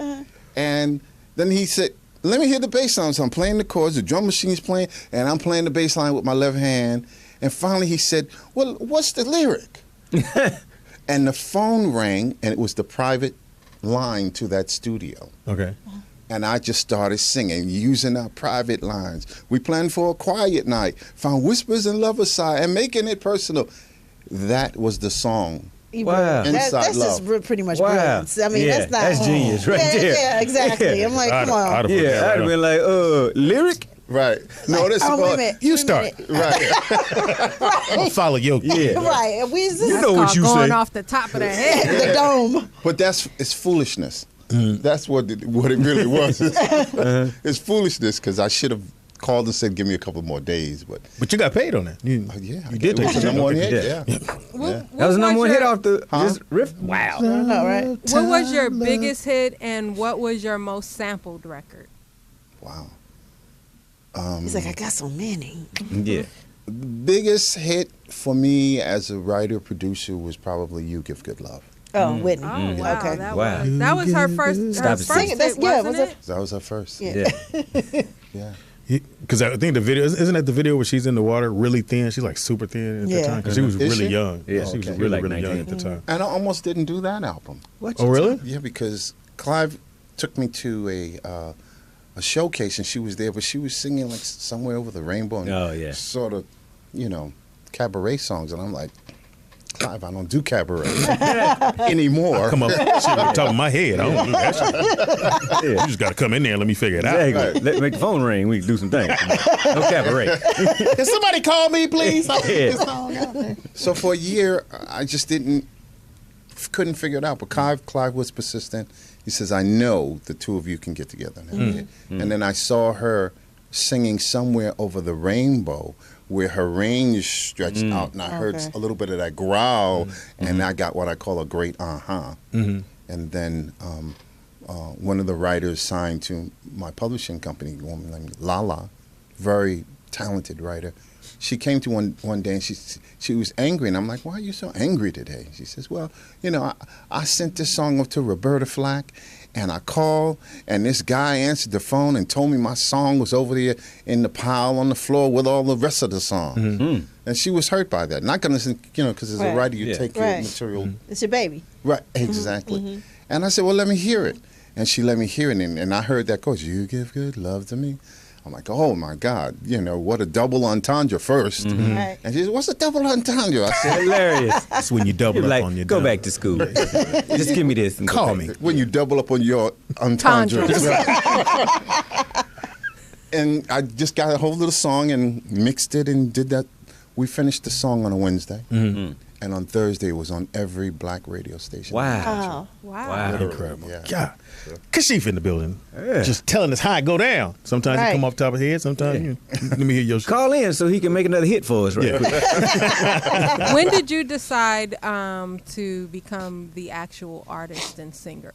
And then he said, let me hear the bass line. So I'm playing the chords, the drum machine's playing, and I'm playing the bass line with my left hand. And finally he said, well, what's the lyric? And the phone rang, and it was the private line to that studio. Okay. And I just started singing, using our private lines. We planned for a quiet night, found whispers and lovers sigh, and making it personal. That was the song. Wow. Inside that's Love. just pretty much Wow. brilliant. I mean, Yeah, that's not. that's genius right there. Yeah, exactly. I'm like, I'd- come on. I'd have put Yeah, that I'd right have on. been like, lyric? Right. No, that's Oh, wait a minute. You wait a start. minute. right. I'm gonna follow your Yeah. Right. We You know Called what you going say. off the top of the head. the dome. But it's foolishness. That's what it really was. It's foolishness because I should have called and said, give me a couple more days. But But you got paid on that. You did It was take the number one it. hit. Yeah. Yeah. That was the number one hit your- off the this riff. Wow. I know, right? What was your biggest hit, and what was your most sampled record? Wow. He's like, I got so many. Yeah. Biggest hit for me as a writer producer was probably "You Give Good Love." Oh, Whitney. Oh wow, Okay. that Wow. was her first. Stop Her it, first sing it. That's- hit, yeah, wasn't was it? That was her first. Yeah. Yeah. Yeah. Because I think the video isn't that the video where she's in the water really thin. She's like super thin at the Yeah. time because she was Is really she? young. Yeah. She was Okay. really Like really young 19. at the time. And I almost didn't do that album. What? Oh really? Yeah, because Clive took me to a showcase and she was there, but she was singing like somewhere over the rainbow and Oh, yeah. sort of, cabaret songs, and I'm like, Clive, I don't do cabaret anymore. Come up, shit on the top of my head. I don't do that shit. Yeah. You just got to come in there and let me figure it out. Exactly. Let make the phone ring. We can do some things. No cabaret. Can somebody call me, please? Yeah. So for a year, I just couldn't figure it out. But Clive was persistent. He says, I know the two of you can get together. And then I saw her singing Somewhere Over the Rainbow, where her range stretched out, and I heard Okay. a little bit of that growl, and I got what I call a great uh-huh. And then one of the writers signed to my publishing company, a woman named Lala, very talented writer. She came to one day and she was angry, and I'm like, why are you so angry today? She says, well, I sent this song up to Roberta Flack, and I called, and this guy answered the phone and told me my song was over there in the pile on the floor with all the rest of the song. And she was hurt by that. Not going to, because as a Right. writer, you Yeah. take your Right. material. It's your baby. Right, exactly. And I said, well, let me hear it. And she let me hear it, and I heard that chorus, you give good love to me. I'm like, oh, my God, what a double entendre first. Right. And she said, what's a double entendre? I said, Hilarious. That's when you double up Like, on your go dime. back to school. Just give me this. And go Call back. me. when you double up on your entendre. Tendres. And I just got a hold of the song and mixed it and did that. We finished the song on a Wednesday. And on Thursday, it was on every black radio station. Wow. Oh. Wow. Wow. Incredible. Yeah. God. Kashif in the building. Yeah. Just telling us how it go down. Sometimes Right. you come off the top of the head. Sometimes let me hear your shit. Call in so he can make another hit for us right quick. When did you decide to become the actual artist and singer?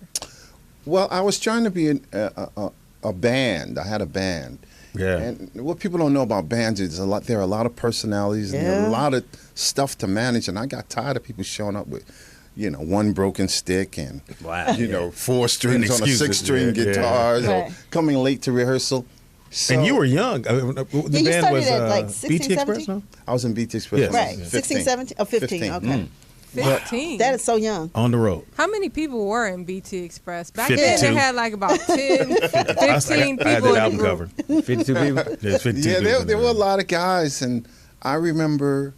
Well, I was trying to be a band. I had a band. Yeah. And what people don't know about bands is there are a lot of personalities and Yeah. a lot of stuff to manage. And I got tired of people showing up with, one broken stick and, Wow. 4 strings on a excuses. 6-string Yeah. guitars or Right. coming late to rehearsal. So And you were young. The you band started was at, like, 16, BT Express, 17? no? I was in BT Express. Yes. when I Right. was 16, 17? Oh, 15. Okay. 15. That is so young. On the road. How many people were in BT Express? Back 52. then, they had like about 10, 15 I had people that in the album group. covered. 52 people. There's 52 Yeah, people in there were a lot of guys, and I remember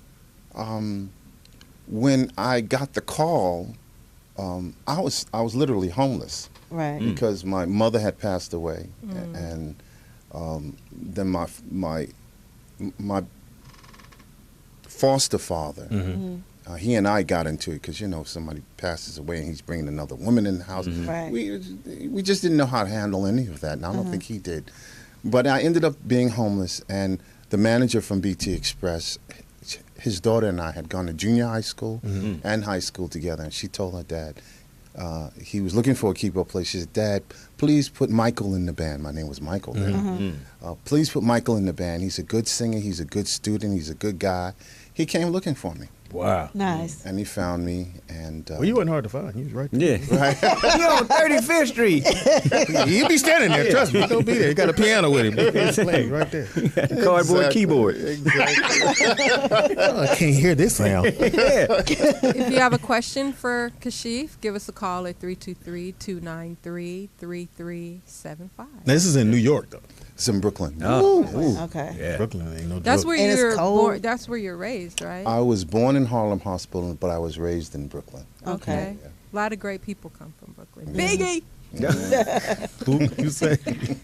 when I got the call, I was literally homeless Right. because my mother had passed away, and then my foster father. He and I got into it because somebody passes away and he's bringing another woman in the house. Right. We just didn't know how to handle any of that, and I don't think he did. But I ended up being homeless, and the manager from BT Express, his daughter and I had gone to junior high school and high school together, and she told her dad, he was looking for a keyboard player. She said, Dad, please put Michael in the band. My name was Michael then. Please put Michael in the band. He's a good singer. He's a good student. He's a good guy. He came looking for me, Wow. Nice. and he found me. And Well, you wasn't hard to find. You was right there. Yeah. He on 35th Street. He'll be standing there. Trust me. He'll be there. He got a piano with him. He's playing right there. Cardboard Exactly. keyboard. Oh, I can't hear this sound. Yeah. If you have a question for Kashif, give us a call at 323-293-3375. Now, this is in New York, though. It's in Brooklyn. Oh. Okay. Yeah. Brooklyn ain't no That's joke. where And it's you're cold. born. That's where you're raised, right? I was born in Harlem Hospital, but I was raised in Brooklyn. Okay. A lot of great people come from Brooklyn. Biggie. Who you say?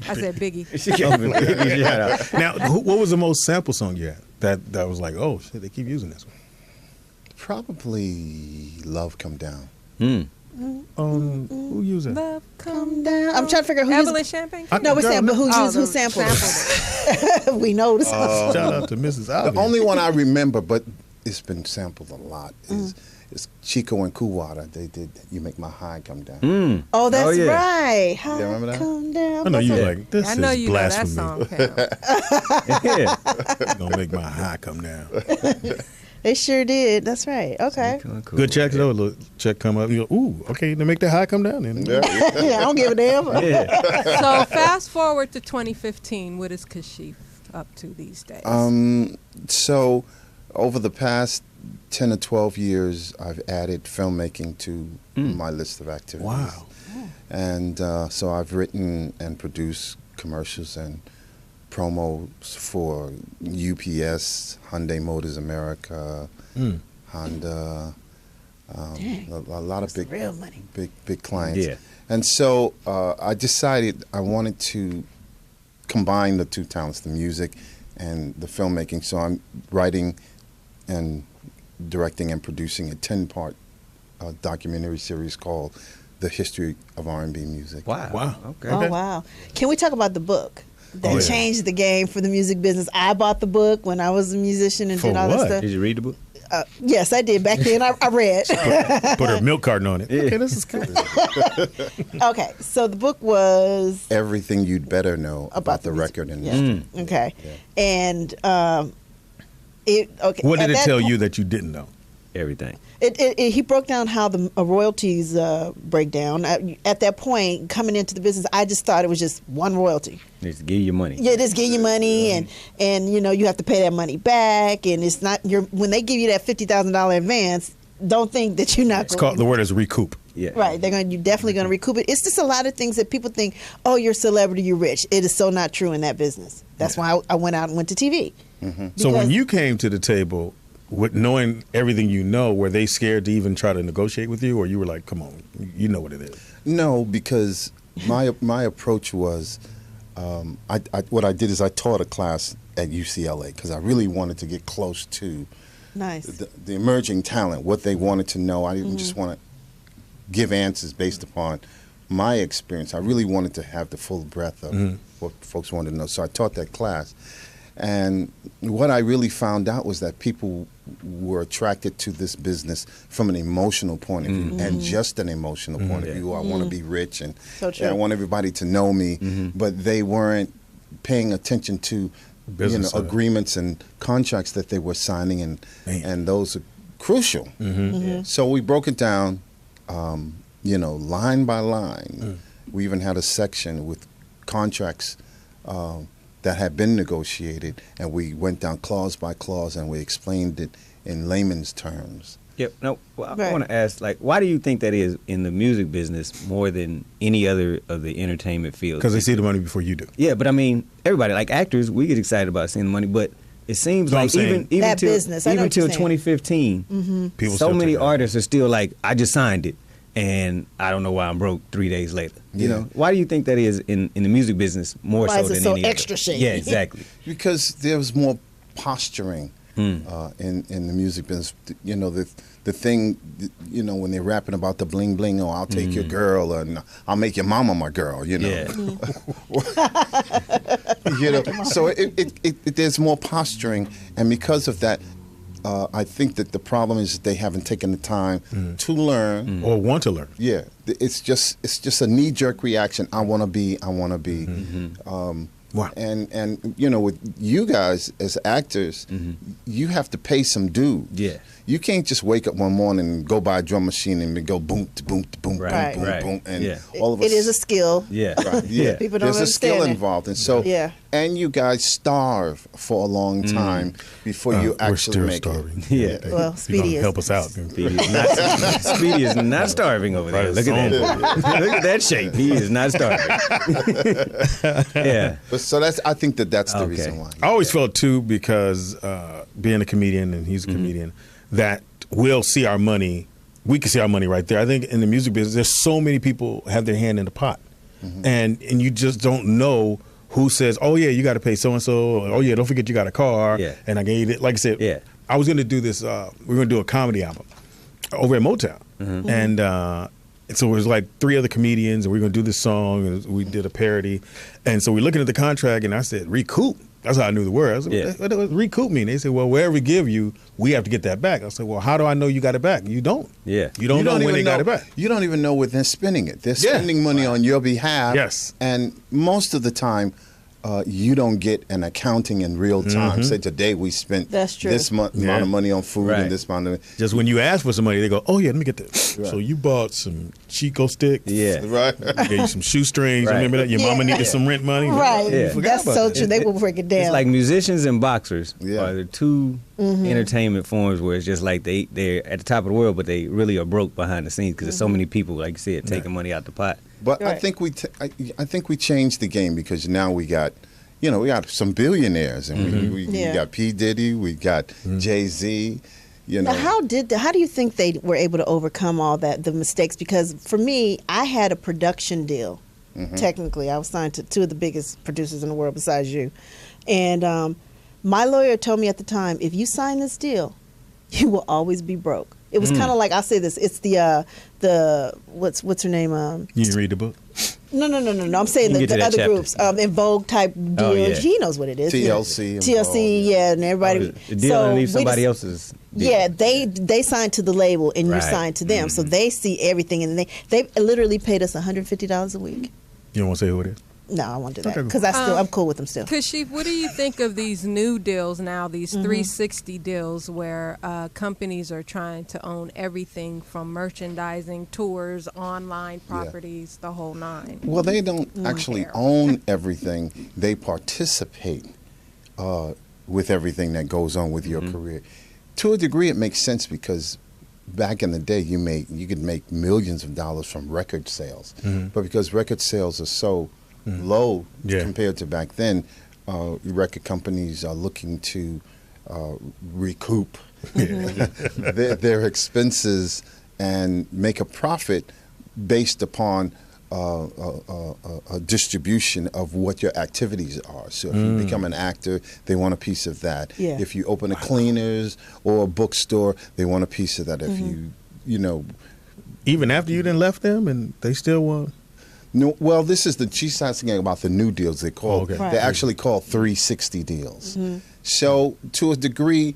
I said Biggie. She can't even give you a shout out. Now, what was the most sample song you had that was like, oh shit, they keep using this one? Probably Love Come Down. Who used that? Love Come down. I'm trying to figure out who used Evelyn Champagne. No, we're saying, but who Oh, used who the sampled sampled it? We know the song. Shout out to Mrs. The Ivy. only one I remember, but it's been sampled a lot, is Chico and Kuwata. They did You Make My High Come Down. Oh, that's Oh, yeah. right. How remember that? Come down. I know you That's like this I know is you know that blasphemy. song. Pam. Yeah. Gonna make my high come down. They sure did. That's right. Okay. Cool. Good checks though. Look, check come up. You go, ooh, okay, to make that high come down. Then. Yeah, I don't give a damn. Yeah. So fast forward to 2015. What is Kashif up to these days? So over the past 10 or 12 years, I've added filmmaking to my list of activities. Wow. And so I've written and produced commercials and promos for UPS, Hyundai Motors America, Honda, a lot of That's real money. big clients. Yeah. And so I decided I wanted to combine the two talents, the music and the filmmaking. So I'm writing and directing and producing a 10-part documentary series called The History of R&B Music. Wow. Okay. Oh, wow. Can we talk about the book that Oh, yeah. changed the game for the music business? I bought the book when I was a musician and For did all what? that stuff. Did you read the book? Yes, I did. Back then, I read. Put her milk carton on it. Yeah. Okay, this is good. Okay, so the book was Everything you'd better know about the music. record Yeah. industry. Okay, Yeah. and okay. What at did it that tell point- you that you didn't know? Everything. He broke down how the royalties break down. At that point, coming into the business, I just thought it was just one royalty. Just give you money. Yeah, just give you money, and you know you have to pay that money back, and it's not your when they give you that $50,000 advance. Don't think that you're not. It's called, the word is recoup. Yeah. Right, you're definitely going to recoup it. It's just a lot of things that people think, oh, you're a celebrity, you're rich. It is so not true in that business. That's why I went out and went to TV. So when Because- you came to the table with knowing everything you know, were they scared to even try to negotiate with you, or you were like, come on, you know what it is? No, because my approach was, what I did is I taught a class at UCLA because I really wanted to get close to Nice. the emerging talent, what they wanted to know. I didn't just want to give answers based upon my experience. I really wanted to have the full breadth of what folks wanted to know. So I taught that class. And what I really found out was that people were attracted to this business from an emotional point of view, and just an emotional point of view. I want to be rich, and So true. I want everybody to know me, but they weren't paying attention to Business side. agreements and contracts that they were signing, and those are crucial. So we broke it down, line by line. We even had a section with contracts that had been negotiated, and we went down clause by clause, and we explained it in layman's terms. Yep. No, well, I Right. want to ask, why do you think that is in the music business more than any other of the entertainment fields? Because they see the money before you do. Yeah, but I mean, everybody, like actors, we get excited about seeing the money, but it seems So I'm like saying- even That till, business, I know even what you're till saying. 2015, People so still many take that. artists are still like, I just signed it, and I don't know why I'm broke 3 days later. You Yeah. know, why do you think that is in the music business more Why so is it than so any extra other? shady? Yeah, exactly. Because there was more posturing in the music business. The thing, when they're rapping about the bling bling, or I'll take your girl, and I'll make your mama my girl, Yeah. So there's more posturing, and because of that, I think that the problem is that they haven't taken the time to learn. Or want to learn. Yeah, it's just a knee jerk reaction. I want to be. Wow. And with you guys as actors, you have to pay some dues. Yeah. You can't just wake up one morning and go buy a drum machine and go boom, boom, boom, Right, boom, right. boom, and Yeah. all of us. It is a skill. Yeah. Right, yeah. People don't There's a skill understand it. involved, and so Yeah. and you guys starve for a long time before you We're actually still make starving. it. Yeah. Well, You gonna Speedy is. help us out. Speedy is not starving over there. Right, Look at that. Look at that shape. He is not starving. Yeah. But so that's. I think that's the Okay. reason why. I always felt too, because being a comedian and he's a comedian, that we'll see our money. We can see our money right there. I think in the music business, there's so many people have their hand in the pot, and you just don't know who says, "Oh yeah, you got to pay so and so." Oh yeah, don't forget you got a car. Yeah. And I gave it. Like I said, Yeah. I was going to do this. We were going to do a comedy album over at Motown, and so it was like 3 other comedians, and we were going to do this song, and we did a parody, and so we're looking at the contract, and I said, "Recoup." That's how I knew the word. I was like, Yeah. what does recoup mean? They said, well, whatever we give you, we have to get that back. I said, well, how do I know you got it back? You don't. Yeah. You don't know when even they got it back. You don't even know when they're spending it. They're Yeah. spending money on your behalf. Yes. And most of the time, you don't get an accounting in real time. Say today we spent That's true. this amount of money on food Right. and this amount of Just when you ask for some money, they go, "Oh yeah, let me get that." Right. So you bought some Chico sticks. Yeah. right. Gave you some shoestrings. Right. Remember that? Your mama needed some rent money. Right. Yeah. Forgot That's about so that. true. They will break it down. It's like musicians and boxers Yeah. are the two entertainment forms where it's just like they're at the top of the world, but they really are broke behind the scenes because there's so many people, like you said, taking money out the pot. But I Right. think I think we changed the game because now we got, we got some billionaires and we Yeah. got P Diddy, we got Jay-Z. Now, how do you think they were able to overcome all the mistakes? Because for me, I had a production deal. Technically, I was signed to two of the biggest producers in the world besides you, and my lawyer told me at the time, if you sign this deal, you will always be broke. It was kind of like, I'll say this, it's the what's her name? You didn't read the book? No. I'm saying You the can get to that other chapter. groups, In Vogue type deals. Oh, yeah. He knows what it is. TLC and TLC, Vogue, yeah, and everybody. The deal underneath we somebody just- else's deal. Yeah, they signed to the label and you Right. signed to them, so they see everything, and they literally paid us $150 a week. You don't want to say who it is? No, I won't do that Okay. because I'm cool with them still. Kashif, what do you think of these new deals now, these 360 deals where companies are trying to own everything from merchandising, tours, online properties, the whole nine? Well, they don't actually own everything. They participate with everything that goes on with your career. To a degree, it makes sense because back in the day, you could make millions of dollars from record sales. But because record sales are so low compared to back then, record companies are looking to recoup their expenses and make a profit based upon a distribution of what your activities are. So if you become an actor, they want a piece of that. Yeah. If you open a cleaners or a bookstore, they want a piece of that. If you Even after you done left them, and they still want. no, well, she's asking about the new deals they call. okay. Right. They're actually called 360 deals. So to a degree,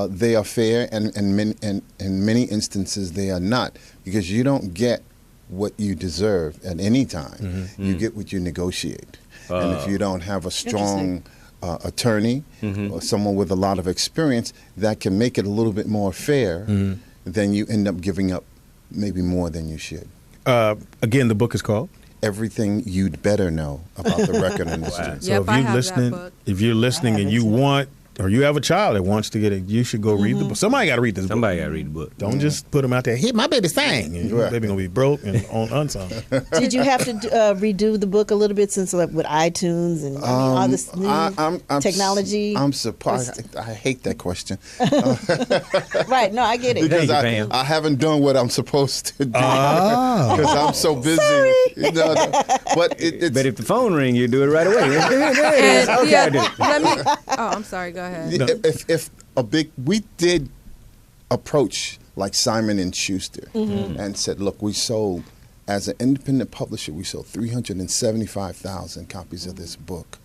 they are fair, and in many instances they are not, because you don't get what you deserve at any time. You get what you negotiate. And if you don't have a strong attorney or someone with a lot of experience that can make it a little bit more fair, then you end up giving up maybe more than you should. Again, the book is called Everything You'd Better Know About the Record Industry. So Yep, if I you're have that listening, book. if you're listening and you want, or you have a child that wants to get it, you should go read the book. Somebody got to read this Somebody book. got to read the book. Don't just put them out there. Hit my baby sing, and your Right. baby gonna be broke and on unsung. Did you have to redo the book a little bit since like with iTunes and all this new I'm technology? I'm surprised. I hate that question Right? No, I get it. because you, Pam. I haven't done what I'm supposed to do because I'm so busy. No, but it's But if the phone ring, you do it right away. And, Okay, I did it. let me. Oh, I'm sorry. Go ahead. if we did approach like Simon and Schuster and said, look, we sold as an independent publisher, we sold 375,000 copies of this book.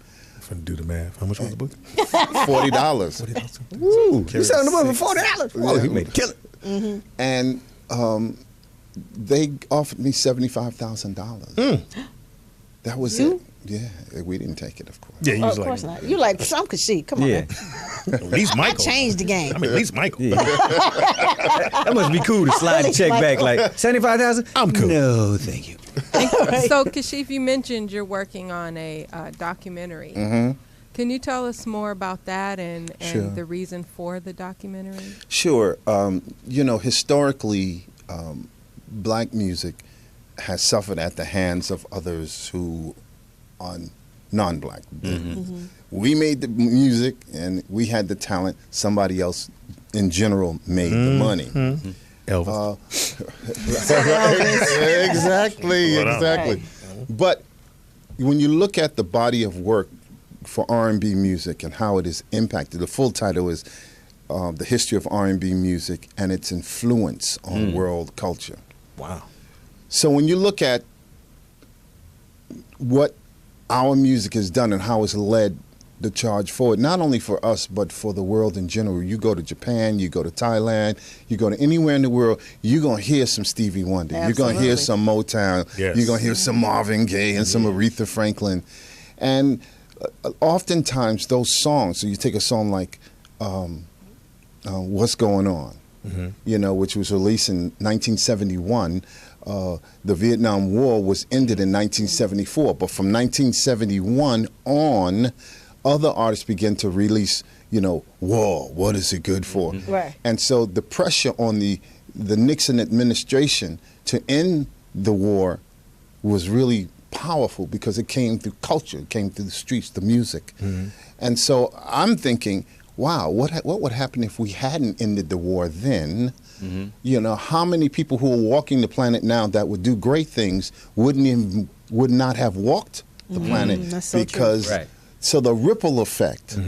I'm do the math. How much was the book? $40. Woo, you selling the book for $40? Oh, he made a killing. And they offered me $75,000. That was it. Yeah, we didn't take it, of course. Yeah, he Oh, was of course like, not. You like some Kashif. Come on. Yeah. Man. at least I Michael. changed the game. I mean, at least Michael. Yeah. That must be cool to slide the check back like 75,000. I'm cool. No, thank you. So, Kashif, you mentioned you're working on a documentary. Can you tell us more about that and Sure. the reason for the documentary? Sure. Historically, black music has suffered at the hands of others who are non-black. We made the music and we had the talent. Somebody else, in general, made the money. Elvis. Exactly. Right. But when you look at the body of work for R&B music and how it is impacted, the full title is The History of R&B Music and Its Influence on World Culture. Wow. So when you look at what our music has done and how it's led the charge forward, not only for us, but for the world in general. You go to Japan, you go to Thailand, you go to anywhere in the world, you're going to hear some Stevie Wonder. You're going to hear Absolutely. some Motown. Yes. You're going to hear some Marvin Gaye and some Aretha Franklin. And oftentimes those songs. So you take a song like "What's Going On," which was released in 1971. The Vietnam War was ended in 1974, but from 1971 on, other artists began to release, war. What is it good for? Right. And so the pressure on the Nixon administration to end the war was really powerful because it came through culture, it came through the streets, the music. And so I'm thinking, wow, what would happen if we hadn't ended the war then? How many people who are walking the planet now that would do great things would not have walked the planet That's so because true. Right. so the ripple effect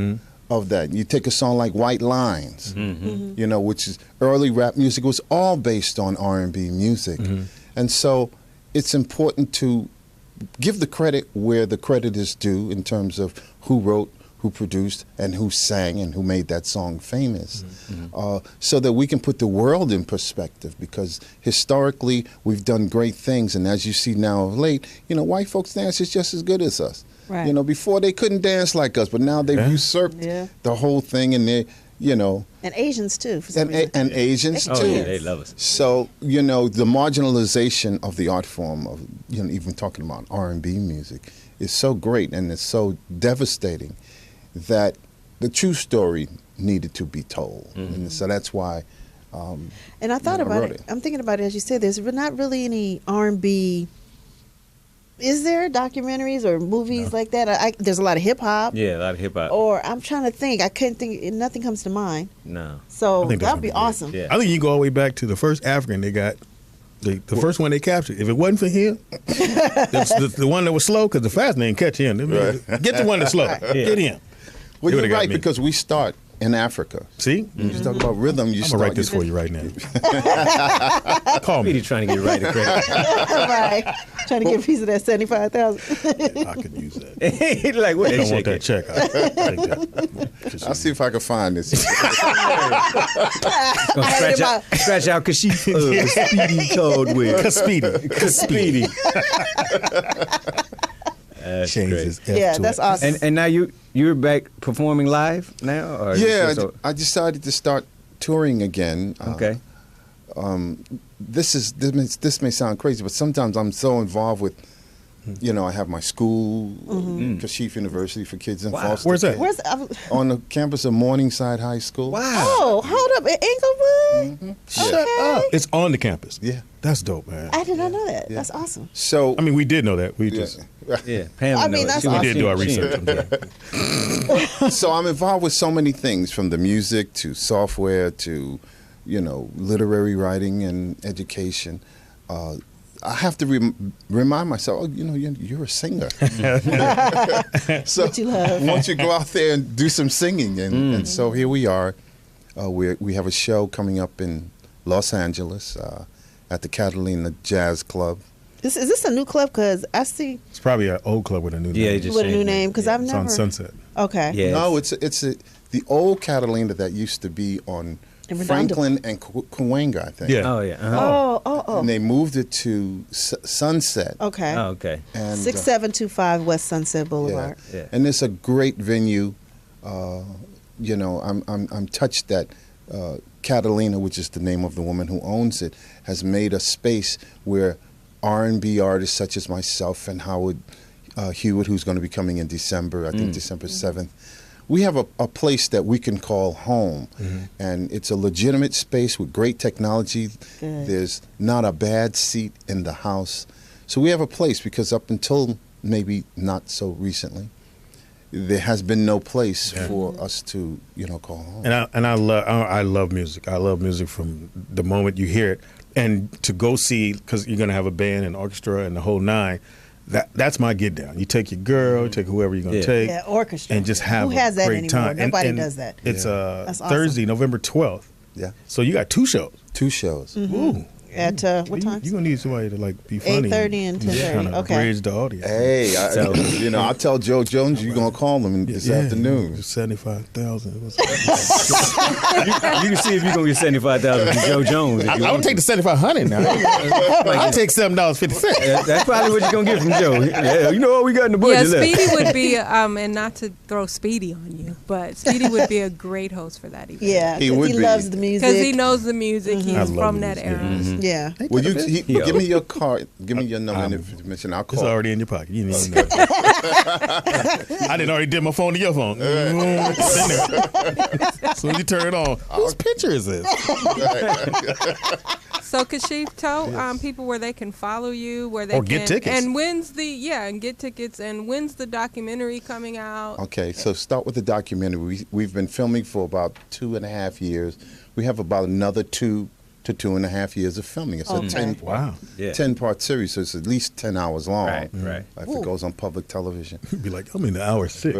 of that. You take a song like White Lines, which is early rap music, was all based on R&B music. And so it's important to give the credit where the credit is due in terms of who wrote, who produced, and who sang, and who made that song famous, so that we can put the world in perspective, because historically we've done great things, and as you see now of late, white folks dance is just as good as us. Right. Before they couldn't dance like us, but now they've usurped the whole thing, and they, And Asians too, for some reason. and Asians too. Oh, yeah, they love us. So, the marginalization of the art form of, even talking about R&B music is so great, and it's so devastating that the true story needed to be told. And so that's why And I thought about wrote it. it. I'm thinking about it as you said. There's not really any R&B. Is there documentaries or movies like that? There's a lot of hip hop. Yeah, a lot of hip hop. Or I'm trying to think. I couldn't think. Nothing comes to mind. No. So I think that that's would be gonna be awesome. Yeah. I think you can go all the way back to the first African they got. The first one they captured. If it wasn't for him, the one that was slow, because the fast man catch him. Get the one that's slow. Get him. Well, They you're would've got right, me. because we start in Africa. See? When you talk about rhythm, you I'm start. going to write this for you right now. Call Really me. trying to get right to credit. Right. Trying to get a piece of that 75,000. I could use that. He's like, what I that don't want shit that get? check. I'll take that. I'll see if I can find this. Gonna scratch out Kashif speedy code with Speedy. That's Changes great. F Yeah, to that's it. awesome. And now you're back performing live now, or Yeah, so- I decided to start touring again. okay. This may sound crazy, but sometimes I'm so involved with, I have my school, Kashif University for Kids in Wow. Foster Where's that? Care. Where's On the campus of Morningside High School. Wow. Oh, hold up, in Inglewood. Shut Okay. up. It's on the campus. Yeah. That's dope, man. I did not know that. That's awesome. So I mean, we did know that. We yeah. just Yeah, Pam. I know mean, it. that's She we was- did do our she- research. I'm sorry. So I'm involved with so many things, from the music to software to, literary writing and education. I have to remind myself, you're a singer. So What you love. once you go out there and do some singing, and so here we are. We have a show coming up in Los Angeles at the Catalina Jazz Club. Is this a new club? Because I see It's probably an old club with a new Yeah, name. it just with a new changed it. name. Because I've It's never. on Sunset. Okay. Yeah. No, it's the old Catalina that used to be on In Redondo. Franklin and Cahuenga, I think. Yeah. Oh yeah. Uh-huh. Oh. And they moved it to Sunset. Okay. Oh, okay. And 6725 West Sunset Boulevard. Yeah. And it's a great venue. I'm touched that Catalina, which is the name of the woman who owns it, has made a space where R&B artists such as myself and Howard Hewitt, who's going to be coming in December, I think December 7th, we have a place that we can call home. And it's a legitimate space with great technology. Good. There's not a bad seat in the house. So we have a place, because up until maybe not so recently, there has been no place for us to, call home. And I love music. I love music from the moment you hear it, and to go see, because you're going to have a band and orchestra and the whole nine. That's my get down. You take your girl, take whoever you're going to take, Yeah, orchestra. and just have Who has a that great anymore? time. Nobody does that. It's That's awesome. Thursday, November 12th. Yeah. So you got 2 shows. 2 shows. Ooh. At what time? You're going to need somebody to like be funny. 8:30 and 10:30. Kind of Okay. bridge the audience. Hey, I'll tell Joe Jones you're gonna call him this afternoon. 75,000. You can see if you're gonna get 75,000 from Joe Jones. I would take the 7,500 now. I'll take $7.50. That's probably what you're gonna get from Joe. Yeah, you know what we got in the Yeah, budget left. Speedy would be, and not to throw Speedy on you, but Speedy would be a great host for that event. Yeah, He 'cause would he be. loves the music. Because he knows the music. I He's love from the that music. era. Yeah. Will give me your card? Give me your number and information. I'll It's call. already in your pocket. You didn't even know. I didn't already did my phone to your phone. It's in there. So you turn it on. Whose picture is this? So Kashif, tell people where they can follow you, where they Or can get tickets. and and get tickets, and when's the documentary coming out? Okay, so start with the documentary. We've been filming for about 2.5 years. We have about another 2 to 2.5 years of filming. It's Okay. a 10 Wow. Yeah. 10-part series, so it's at least 10 hours long. Right. If it goes on public television. Be like, I'm in the hour 6.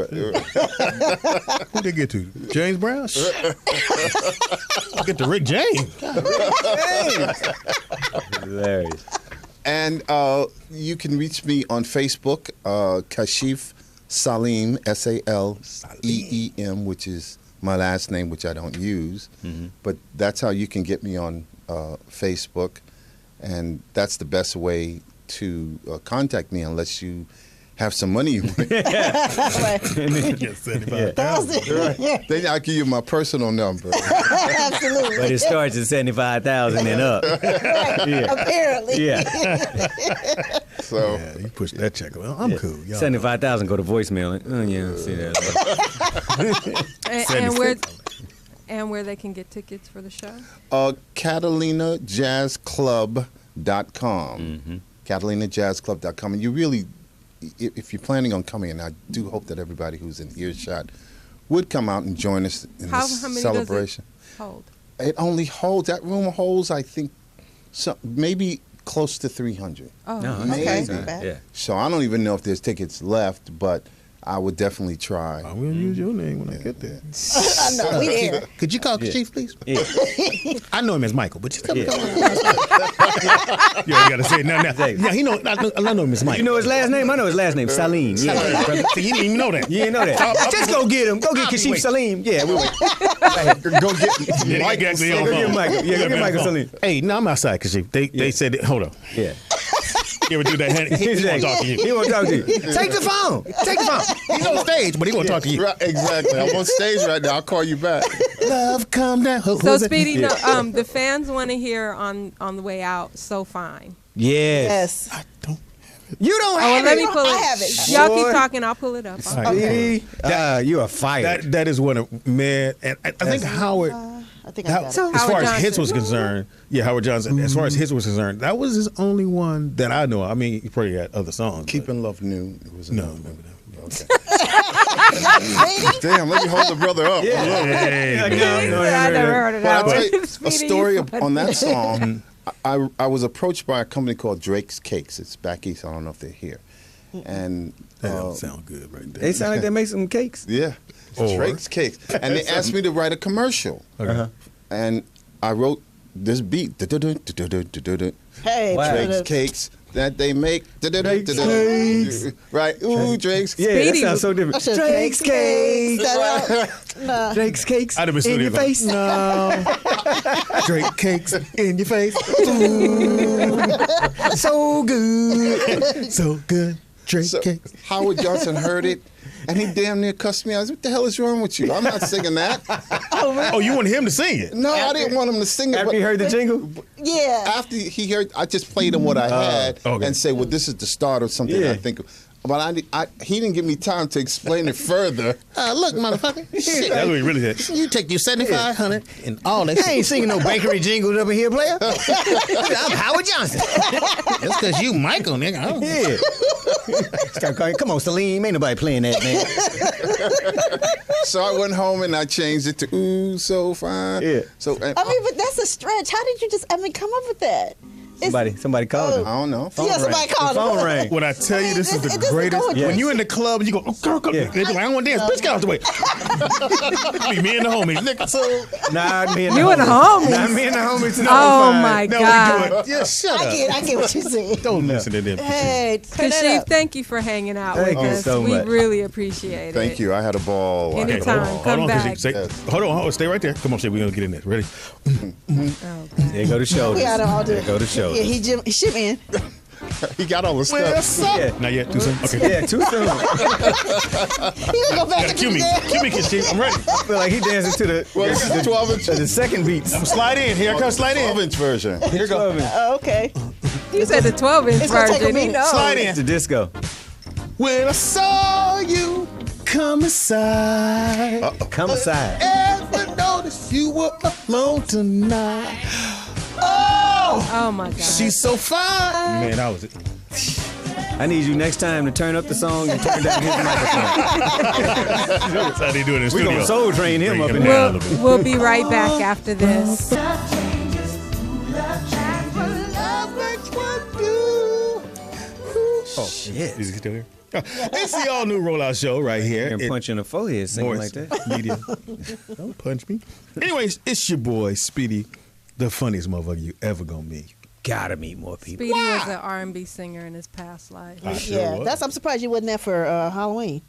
Who'd they get to? James Brown? Get to Rick James. Hilarious. And you can reach me on Facebook, Kashif Salim, Saleem, which is my last name, which I don't use. But that's how you can get me on Facebook. And that's the best way to contact me unless you have some money. Get 75,000. Then I'll give you my personal number. Absolutely. But it starts at 75,000 and up. Apparently. Yeah. So Yeah, you push that check. Well, I'm cool. Y'all 75,000 go to voicemail. Oh yeah, see that. And where they can get tickets for the show? CatalinaJazzClub.com. CatalinaJazzClub.com. And you really, if you're planning on coming, and I do hope that everybody who's in earshot would come out and join us in How this many celebration. does it hold? It only holds, that room holds, I think, maybe close to 300. Oh, No, Maybe. Okay, not bad. Yeah. So I don't even know if there's tickets left, but I would definitely try. I will use your name when I get there. I know, we there. Could you call Chief, please? Yeah. I know him as Michael, but just tell me. Yeah. You already got to say it now. Yeah, he know. I know him as Michael. You know his last name? I know his last name. Salim. Yeah. So you didn't even know that. You didn't know that. Just go get him. Go get I'll be Kashif waiting. Salim. Yeah, we wait. Go get Yeah, Mike. actually Go on get phone. Michael. Yeah, go get Michael Salim. Hey, no, I'm outside, Kashif. They said, hold on. Yeah. You ever do that? He won't talk to you. He won't talk to you. Take the phone. Take the phone. He's on stage, but he won't talk to you. Right, exactly. I'm on stage right now. I'll call you back. Love, come down. So Speedy, no, the fans want to hear on the way out. So fine. Yes. Yes. I don't. You don't Oh, well, have let it. me pull I it. have it. Y'all Boy. keep talking. I'll pull it up. All right. See? You are fired. That is one of, man, and I think Howard, I think I got it. as far Howard as hits Johnson. was concerned, Howard Johnson, as far as hits was concerned, that was his only one that I know. I mean, he probably had other songs. Keeping Love New. It was No, another no, one. no. Okay. Damn, let me hold the brother up. Hey, I never heard of But I'll that tell you one. a Speedy, story you funny. on that song. I was approached by a company called Drake's Cakes. It's back east. I don't know if they're here. And that don't sound good right there. They sound like they make some cakes. yeah, Or- Drake's Cakes. And they asked me to write a commercial. Okay. And I wrote this beat. Drake's Hey, Wow. Cakes that they make. Drake's Cakes. Right. Ooh, Drake's Yeah, that Speedy. sounds so different. I should've Drake's taken cakes. No. Drake's cakes I'd have been in studying your that. face. No. Drake cakes in your face. So good. So good. Drake So cakes. Howard Johnson heard it, and he damn near cussed me out. I said, what the hell is wrong with you? I'm not singing that. Oh, you want him to sing it? No, I didn't want him to sing it. After but you heard the jingle? Yeah. after he heard, I just played him what I had okay. and say, well, this is the start of something Yeah. I think. But he didn't give me time to explain it further. Look, motherfucker. Shit. That's what he really said. You take your 7,500 and all that I ain't singing no bakery jingles up in here, player. I'm Howard Johnson. That's because you Michael, nigga. I don't- Yeah. Start calling, come on, Salim. Ain't nobody playing that, man. So I went home and I changed it to ooh, so fine. Yeah. So I mean, but that's a stretch. How did you come up with that? Somebody called him. I don't know. Yeah, somebody called him. Phone rang. When I tell you this is the This is greatest, going when you in the club and you go, oh, girl, come. Yeah. They be like, I don't want to dance. Bitch, get out the way. Me and the homies. Nigga, so Nah, me and You and the homies. Nah, me and the homies. Oh my no, God. we do it. Yeah, shut up. I get what you're saying. Don't listen to them. Hey, turn that Kashif, up. thank you for hanging out Thank with you us. so We much. really appreciate it. Thank you. I had a ball. I had a Anytime. ball. Hold Come on, back. hold on, stay right there. Come on, shit, we're gonna get in there. Ready? There go the shoulders. We got all There the. go the Yeah, shoulders. he shit man. He got all the stuff. Yeah. Not yet. Too soon. Okay. Yeah, too soon. He gonna go back Yeah, to cue me. Cue me, Kashif. I'm ready. I feel like he dancing to the Well, this is the 12-inch. the second beats. I'm slide in. Here I come. Slide in. 12-inch version. Here go. Oh, okay. You said the 12-inch It's gonna take a version. He minute. knows. Slide It's in. the disco. When I saw you come aside, Come aside. ever noticed you were alone tonight? Oh, Oh my God. she's so fine. Man, that was it. I need you next time to turn up the song and turn down his microphone. That's how they do it in the We studio. gonna soul train him up in Bring there. him down a little bit. We'll be right back after this. Oh, Shit. is he still here? It's the all new rollout show right here. And punch in the forehead singing like that. Media. Don't punch me. Anyways, it's your boy Speedy, the funniest motherfucker you ever gonna meet. Gotta meet more people. Speedy was an R&B singer in his past life. I sure Yeah, was. I'm surprised you wasn't there for Halloween.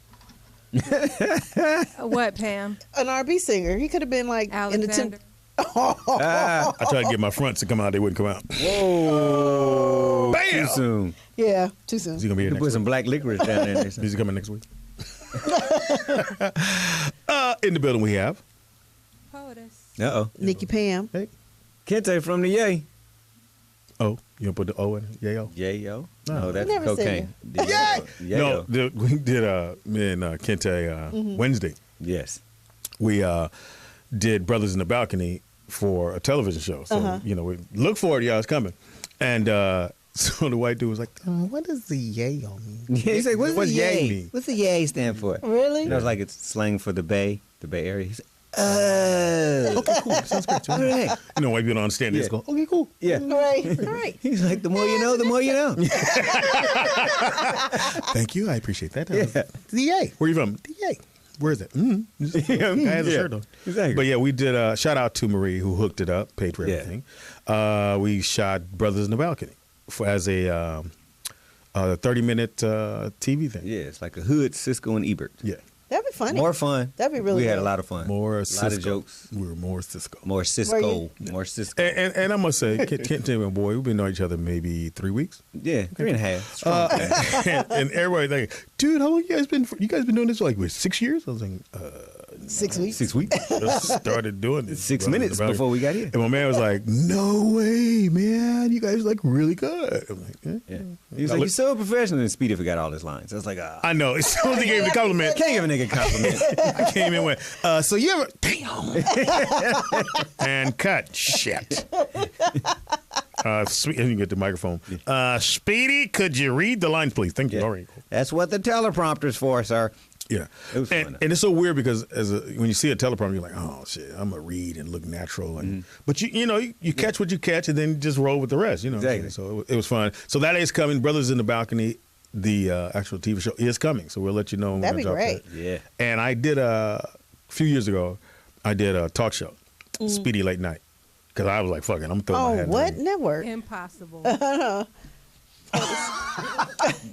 What, Pam? An R&B singer. He could have been like Alexander? Ah, I tried to get my fronts to come out, they wouldn't come out. whoa. Bam! Too soon. Yeah, too soon. Is he gonna be here You next put some week? black licorice down there. Is he coming next week? In the building we have. POTUS. Uh-oh. Nikki Pam. Kente from the Yay. Oh, you gonna put the O in it? Yayo? Yayo? No. No, that's Never said cocaine. Yayo. No, we did me and Kente Wednesday. Yes. We did Brothers in the Balcony for a television show. So, we look for it, y'all, it's coming. And so the white dude was like, what does the yayo mean? Yeah, he's like, what's the yay Yay? mean? What's the Yay stand for? Really? And I was like, it's slang for the Bay Area. He's like, oh. Okay, cool. Sounds great. All right. White people don't understand this. Yeah. Go, okay, cool. Yeah. All right. All right. He's like, the more you know, the more you know. Thank you. I appreciate that. Yeah. The yay. Where you from? The yay. Where is it? Guy has a Yeah. shirt on. Exactly. But yeah, we did shout out to Marie who hooked it up, paid for Yeah. everything. We shot Brothers in the Balcony as a 30-minute TV thing. Yeah, it's like a hood, Cisco and Ebert. Yeah. That'd be funny. More fun. That'd be really We had a good. lot of fun. More a lot Cisco. of jokes. We were more Cisco. More Cisco. you? More Cisco. And I must say, Kent and boy, we've been knowing each other maybe 3 weeks. Yeah, 3.5. Strong. And everybody's like, dude, how long you guys been doing this for like 6 years? I was like, 6 weeks. 6 weeks. just started doing this. 6 Brothers in minutes the Balcony. before we got here. And my man was like, no way, man. You guys like really good. I'm like, Yeah. He was like, you're so professional. And Speedy forgot all his lines. I was like, I know. As soon as he gave me the compliment, can't give a nigga a compliment. I came in and went, so you ever, damn. And cut. Shit. You can get the microphone. Speedy, could you read the lines, please? Thank you. Yeah. All right. Cool. That's what the teleprompter's for, sir. Yeah. It was fun. And it's so weird because when you see a teleprompter, you're like, oh, shit, I'm going to read and look natural. And But, you catch what you catch and then just roll with the rest, Exactly. So it was fun. So that is coming. Brothers in the Balcony, the actual TV show is coming. So we'll let you know. When That'd we're be gonna drop great. that. Yeah. And I did a few years ago, I did a talk show, Speedy Late Night. Because I was like, fuck it, I'm throwing my Oh, hat in the what ring. network? Impossible.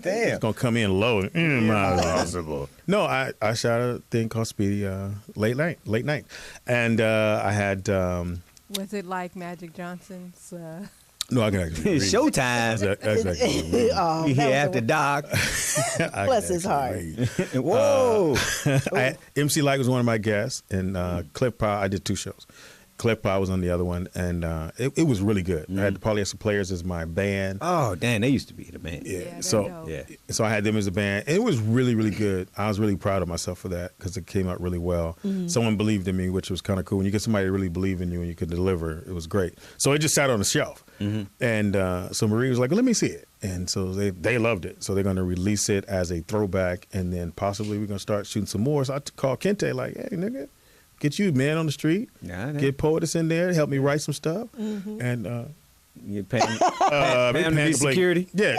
Damn. It's going to come in low. Impossible. No, I shot a thing called Speedy Late Night. And I had, Was it like Magic Johnson's? no, I can actually read. Showtime. That's actually Oh, You that hear was after the- dark. Bless his heart. Whoa. MC Light was one of my guests, and Cliff Pie, I did 2 shows. Cliff Pie was on the other one, and it was really good. I had the Polyester Players as my band. Oh, damn. They used to be the band. Yeah, they're so dope. Yeah. so I had them as a band. And it was really, really good. I was really proud of myself for that because it came out really well. Someone believed in me, which was kind of cool. When you get somebody to really believe in you and you can deliver, it was great. So it just sat on the shelf. And so Marie was like, let me see it. And so they loved it. So they're going to release it as a throwback, and then possibly we're going to start shooting some more. So I called Kente like, hey, nigga, get you man on the street. Yeah, I know. Get Poetess in there, help me write some stuff. And You paying, They paying to be play- security? Yeah.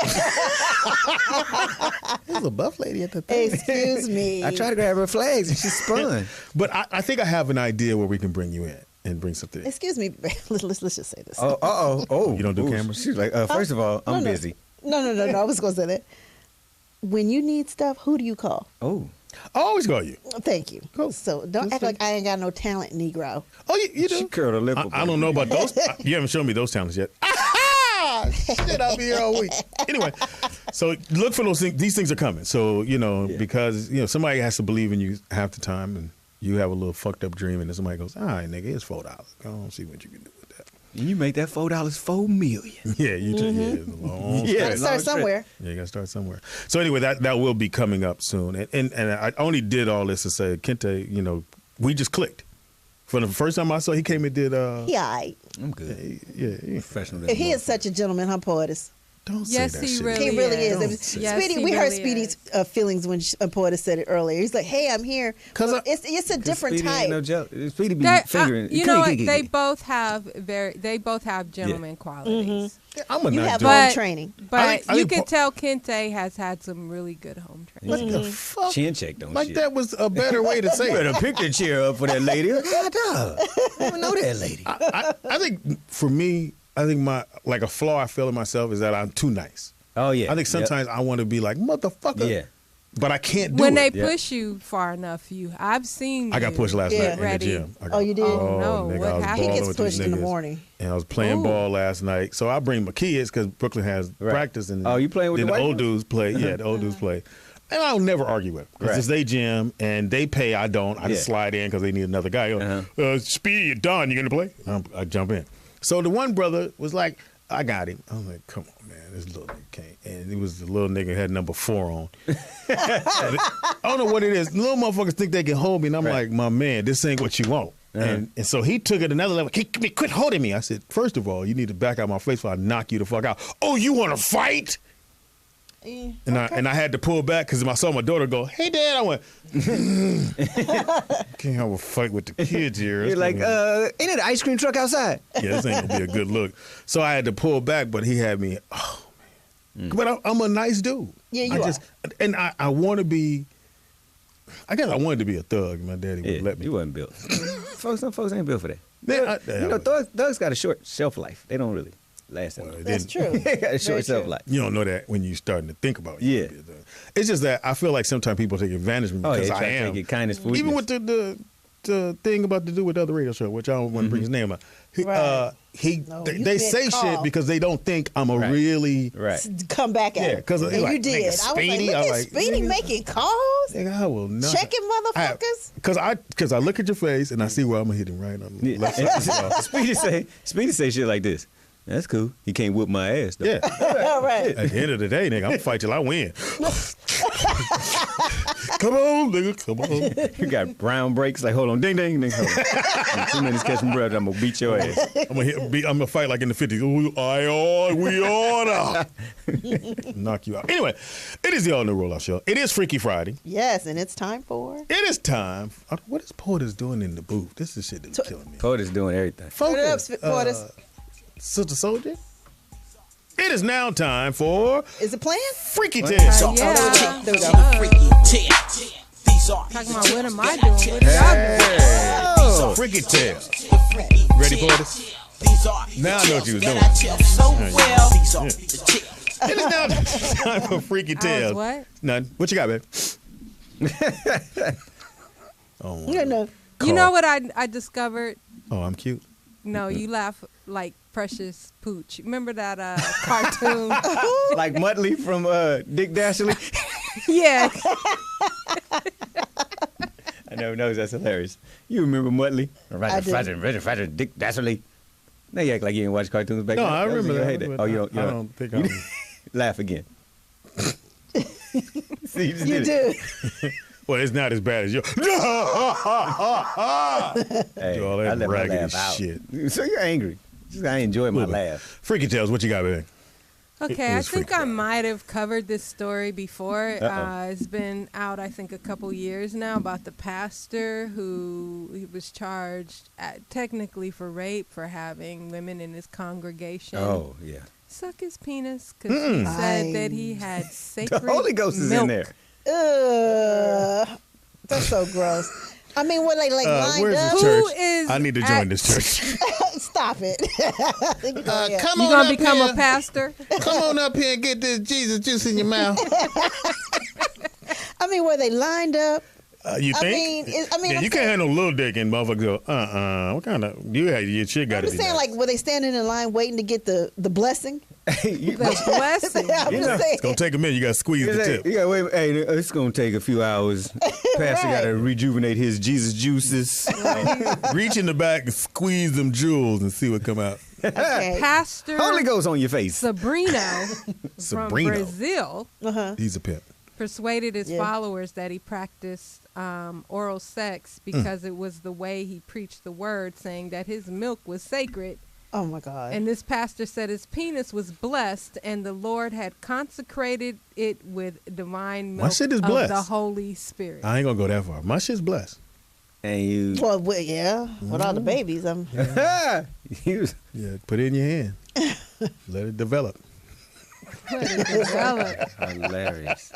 There's a buff lady at the thing. Excuse me. I tried to grab her flags and she spun. But I think I have an idea where we can bring you in and bring something. Excuse me. Let's just say this. Oh. You don't do cameras? She's like, first of all, I'm busy. No. I was going to say that. When you need stuff, who do you call? Oh. I always call you. Thank you. Cool. So don't act like I ain't got no talent, Negro. Oh, you She do. curled her lip up. I don't know about those. You haven't shown me those talents yet. Shit, I'll be here all week. Anyway, so look for those things. These things are coming. So, because, somebody has to believe in you half the time, and you have a little fucked up dream, and then somebody goes, all right, nigga, it's $4. I don't see what you can do with that. And you make that $4 $4 million. Yeah, you just, it's a long Yeah. Gotta start somewhere. Yeah, you got to start somewhere. So anyway, that will be coming up soon. And I only did all this to say, Kente, we just clicked. For the first time I saw, he came and did. Yeah, I'm good. Yeah. Professional. he is such a gentleman, huh, Poetess? Don't Yes, say that he shit. really He really is. is. Yes, Speedy, he we heard really Speedy's is. feelings when Poetess said it earlier. He's like, "Hey, I'm here." 'Cause It's a different Speedy type. Ain't no joke. Speedy be They're- fingering. you know what? They both have gentleman qualities. I'm a You nice have dude. home training. But I you think can tell Kente has had some really good home training. What the fuck? Chin check, don't Like shit. that was a better way to say You it. better pick the chair up for that lady. God, dog. I don't know that lady. I think for me, my a flaw I feel in myself is that I'm too nice. Oh, yeah. I think sometimes I want to be like motherfucker. Yeah. But I can't do When it. they push you far enough, I've seen. I got you pushed last Yeah. night in the Ready. gym. Oh, you did? Oh, no. Nigga, What I was happened? He balling gets with these pushed in the niggas. morning. And I was playing Ooh. ball last night. So I bring my kids because Brooklyn has Right. practice. And Oh, you playing with then the white old ones? dudes play. Yeah, the old dudes play. And I'll never argue with them. Because Right. it's their gym and they pay, I don't. I just Yeah. slide in because they need another guy. Uh-huh. Speedy, you're done. You going to play? I jump in. So the one brother was like, I got him. I was like, come on, man. This little nigga can't. And it was the little nigga had number 4 on. I don't know what it is. Little motherfuckers think they can hold me. And I'm Right. like, my man, this ain't what you want. Uh-huh. And so he took it another level. Quit holding me. I said, first of all, you need to back out my face before I knock you the fuck out. Oh, you want to fight? And I had to pull back because I saw my daughter go, hey, Dad. I went, can't have a fight with the kids here. You're like, ain't it an ice cream truck outside? Yeah, this ain't going to be a good look. So I had to pull back, but he had me, oh, man. But I'm a nice dude. Yeah, you are. And I want to be, I guess I wanted to be a thug. My daddy Yeah, would let me. you wasn't built. Some folks ain't built for that. Man, Thugs got a short shelf life. They don't really last that long. That's true. They got a short Very shelf true. life. You don't know that when you're starting to think about it. Yeah. It's just that I feel like sometimes people take advantage of me Oh, because yeah, I try to am. take it kindness for Even weakness. with the thing about to do with the other radio show, which I don't want to bring his name up. Right. No, you they can't say call. shit because they don't think I'm a Right. really. Right. Come back at Yeah, it. 'cause and like, you did. nigga, I was Speedy, like, I look at like, Speedy nigga. making calls, Nigga, I will not. checking motherfuckers. Because I look at your face and I see where I'm gonna hit him right on the left side. Speedy say shit like this. That's cool. He can't whoop my ass though. Yeah. All right. At the end of the day, nigga, I'm gonna fight till I win. Come on, nigga, come on. You got brown brakes. Like, hold on, ding, ding, ding. Hold on. In 2 minutes, catch my breath. I'm gonna beat your ass. I'm gonna fight like in the 50s. We order. Knock you out. Anyway, it is the all new Rollout Show. It is Freaky Friday. Yes, and it's time for. It is time. What is Porter's doing in the booth? This is shit that's killing me. Poet is doing everything. Turn it up, Focus, Portis. Sister Soldier. It is now time for Is it playing? Freaky Tales. Yeah. There we go. Talking about what am I doing? What are y'all doing? Oh, Freaky Tales. Ready for this? Now I know what you was doing. It is now time for Freaky I was Tales. what? None. What you got, babe? Oh, No, no. You know what I discovered? oh, I'm cute. No, you laugh like Precious Pooch. Remember that cartoon? Like Muttley from Dick Dastardly. Yeah. I never knows. That's hilarious. You remember Muttley? I do. Roger, Dick Dastardly. Now you act like you didn't watch cartoons back No, then. I remember I that. hate that. Oh, you don't? I don't think I'm. Laugh again. See, you just You did it. do. Well, it's not as bad as you. Hey, Do all that I let my raggedy laugh out. shit. So you're angry. Just I enjoy my laugh. Freaky Tales, what you got, baby? Okay, It I was think freaky. I might have covered this story before. Uh-oh. It's been out, I think, a couple years now about the pastor who he was charged technically for rape for having women in his congregation Oh, yeah. suck his penis because he said that he had The sacred Holy Ghost is milk. in there. That's so gross. I mean, what they like lined where's up? the Who church? is I need to at- join this church. Stop it. Come You on gonna up become here. a pastor? Come on up here and get this Jesus juice in your mouth. I mean, were they lined up? You I think? mean, I'm you saying- can't have no little dick and motherfuckers go, what kind of, your shit got I'm to just be saying, nice. like, were they standing in line waiting to get the blessing? You- The blessing. I'm You just know, saying. It's going to take a minute. You got to squeeze the tip. You gotta wait, hey, it's gonna take a few hours. Pastor Right. gotta rejuvenate his Jesus juices. Reach in the back and squeeze them jewels and see what come out. Okay. Pastor Holy Ghost on your face. Sabrino from Sabrino. Brazil He's a pimp. persuaded his Yeah. followers that he practiced oral sex because it was the way he preached the word, saying that his milk was sacred. Oh my God. And this pastor said his penis was blessed and the Lord had consecrated it with divine My milk shit is of blessed. the Holy Spirit. I ain't going to go that far. My shit's blessed. And you, Well, yeah. With all the babies, you Yeah, put it in your hand. Let it develop. hilarious.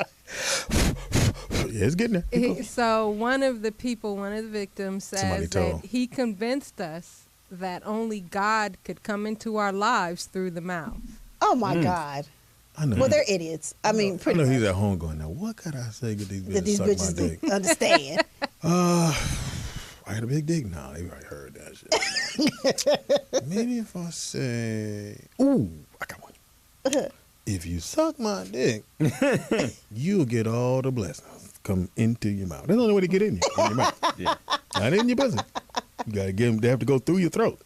Yeah, it's getting there. So one of the victims Somebody says told. that he convinced us that only God could come into our lives through the mouth. oh my God. I know. Well, they're idiots. I mean, I pretty know much. he's at home going, now what could I say to get these That bitches these suck my bitches dick? didn't understand. I had a big dick. No, they already heard that shit. Maybe if I say, ooh, I got one. If you suck my dick, you'll get all the blessings come into your mouth. That's the only way to get in your mouth. Yeah. Not in your pussy. You got to get them, they have to go through your throat.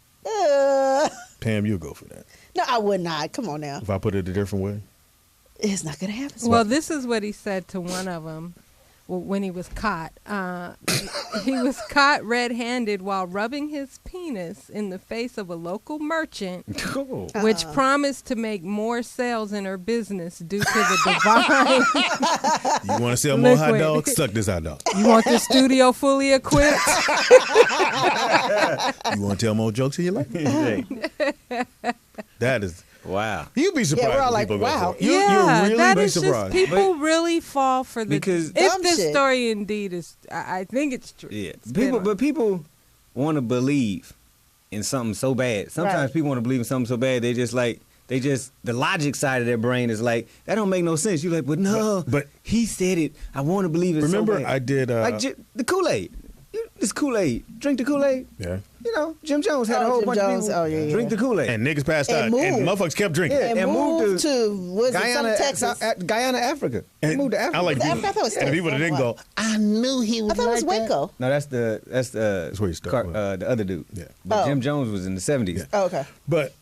Pam, you'll go for that. No, I would not. Come on now. If I put it a different way. It's not going to happen. Well, this is what he said to one of them when he was caught. He was caught red-handed while rubbing his penis in the face of a local merchant, Cool. which promised to make more sales in her business due to the divine. You want to sell more hot Liquid. dogs? Suck this hot dog. You want the studio fully equipped? You want to tell more jokes in your life? That is, Wow. you'd be surprised. we're all when like, people go wow. for it. You'll Yeah, really that be is surprised. just people really fall for the. Because- If Dumb this shit. story indeed is, I think it's true. Yeah. It's been on. People want to believe in something so bad. Sometimes Right. people want to believe in something so bad they just the logic side of their brain is like, that don't make no sense. You're like, but no, But- he said it. I want to believe it. Remember, so bad. I did. Like the Kool-Aid. This Kool-Aid. Drink the Kool-Aid. Yeah. You know, Jim Jones had a Oh, whole Jim bunch Jones. of people Oh, yeah. drink the Kool-Aid. And niggas passed And out, and moved. motherfuckers kept drinking. Yeah. and moved moved to, was it some Texas? Guyana, Africa. And Moved to Africa. I like I people, thought it was and the people that didn't go. I knew he was I thought it was like that. Waco. No, that's the where he started. the other dude. Yeah. But Oh. Jim Jones was in the 70s. Yeah. Oh, okay. But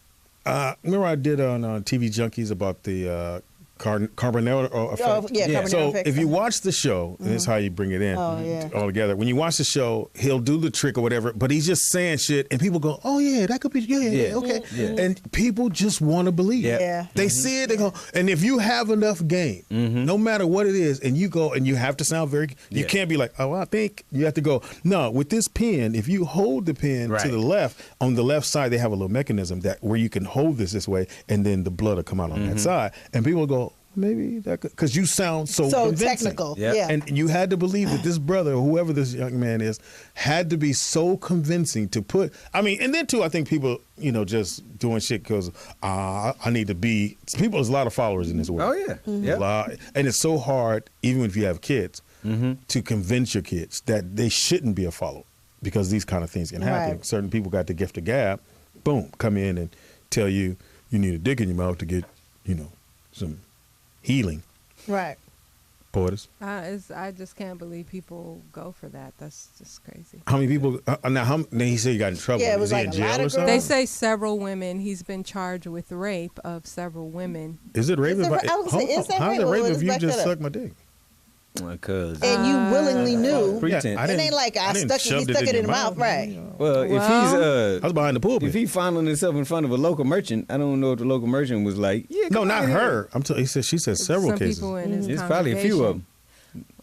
remember, I did on TV Junkies about the carbonella effect. Oh, yeah, Yeah. carbonara So effect. if you watch the show, and that's how you bring it in Oh, yeah. all together. When you watch the show, he'll do the trick or whatever, but he's just saying shit, and people go, "Oh yeah, that could be, yeah, okay." Yeah. And people just want to believe. Yeah. Yeah. They see it, they go, and if you have enough game, no matter what it is, and you go and you have to sound very, you Yeah. can't be like, oh, I think you have to go, no, with this pen, if you hold the pen Right. to the left, on the left side, they have a little mechanism that where you can hold this way, and then the blood will come out on that side, and people go, maybe that could, because you sound so convincing. technical. Yep. Yeah. And you had to believe that this brother, or whoever this young man is, had to be so convincing to put. I mean, and then too, I think people, just doing shit because I need to be. People, there's a lot of followers in this world. Oh, yeah. Mm-hmm. Yep. A lot, and it's so hard, even if you have kids, to convince your kids that they shouldn't be a follower because these kind of things can happen. Right. Certain people got the gift of gab. Boom, come in and tell you need a dick in your mouth to get, some healing. Right. Poetess. I just can't believe people go for that. That's just crazy. How many people? Now he said he got in trouble. Yeah, it Is was he like in a jail lot or of something? They say several women. He's been charged with rape of several women. Is it rape? Is it if ra- I was gonna say, is that How's rape? it Well, rape let's if you back just that up. suck my dick? Cause and you willingly knew. Pretense. It ain't like I stuck it in the mouth, right? Well, if I was behind the pulpit. if he's fondling himself in front of a local merchant, I don't know if the local merchant was like, yeah, No, come not on in here. her. She said several Some cases. people in his It's probably a few of them.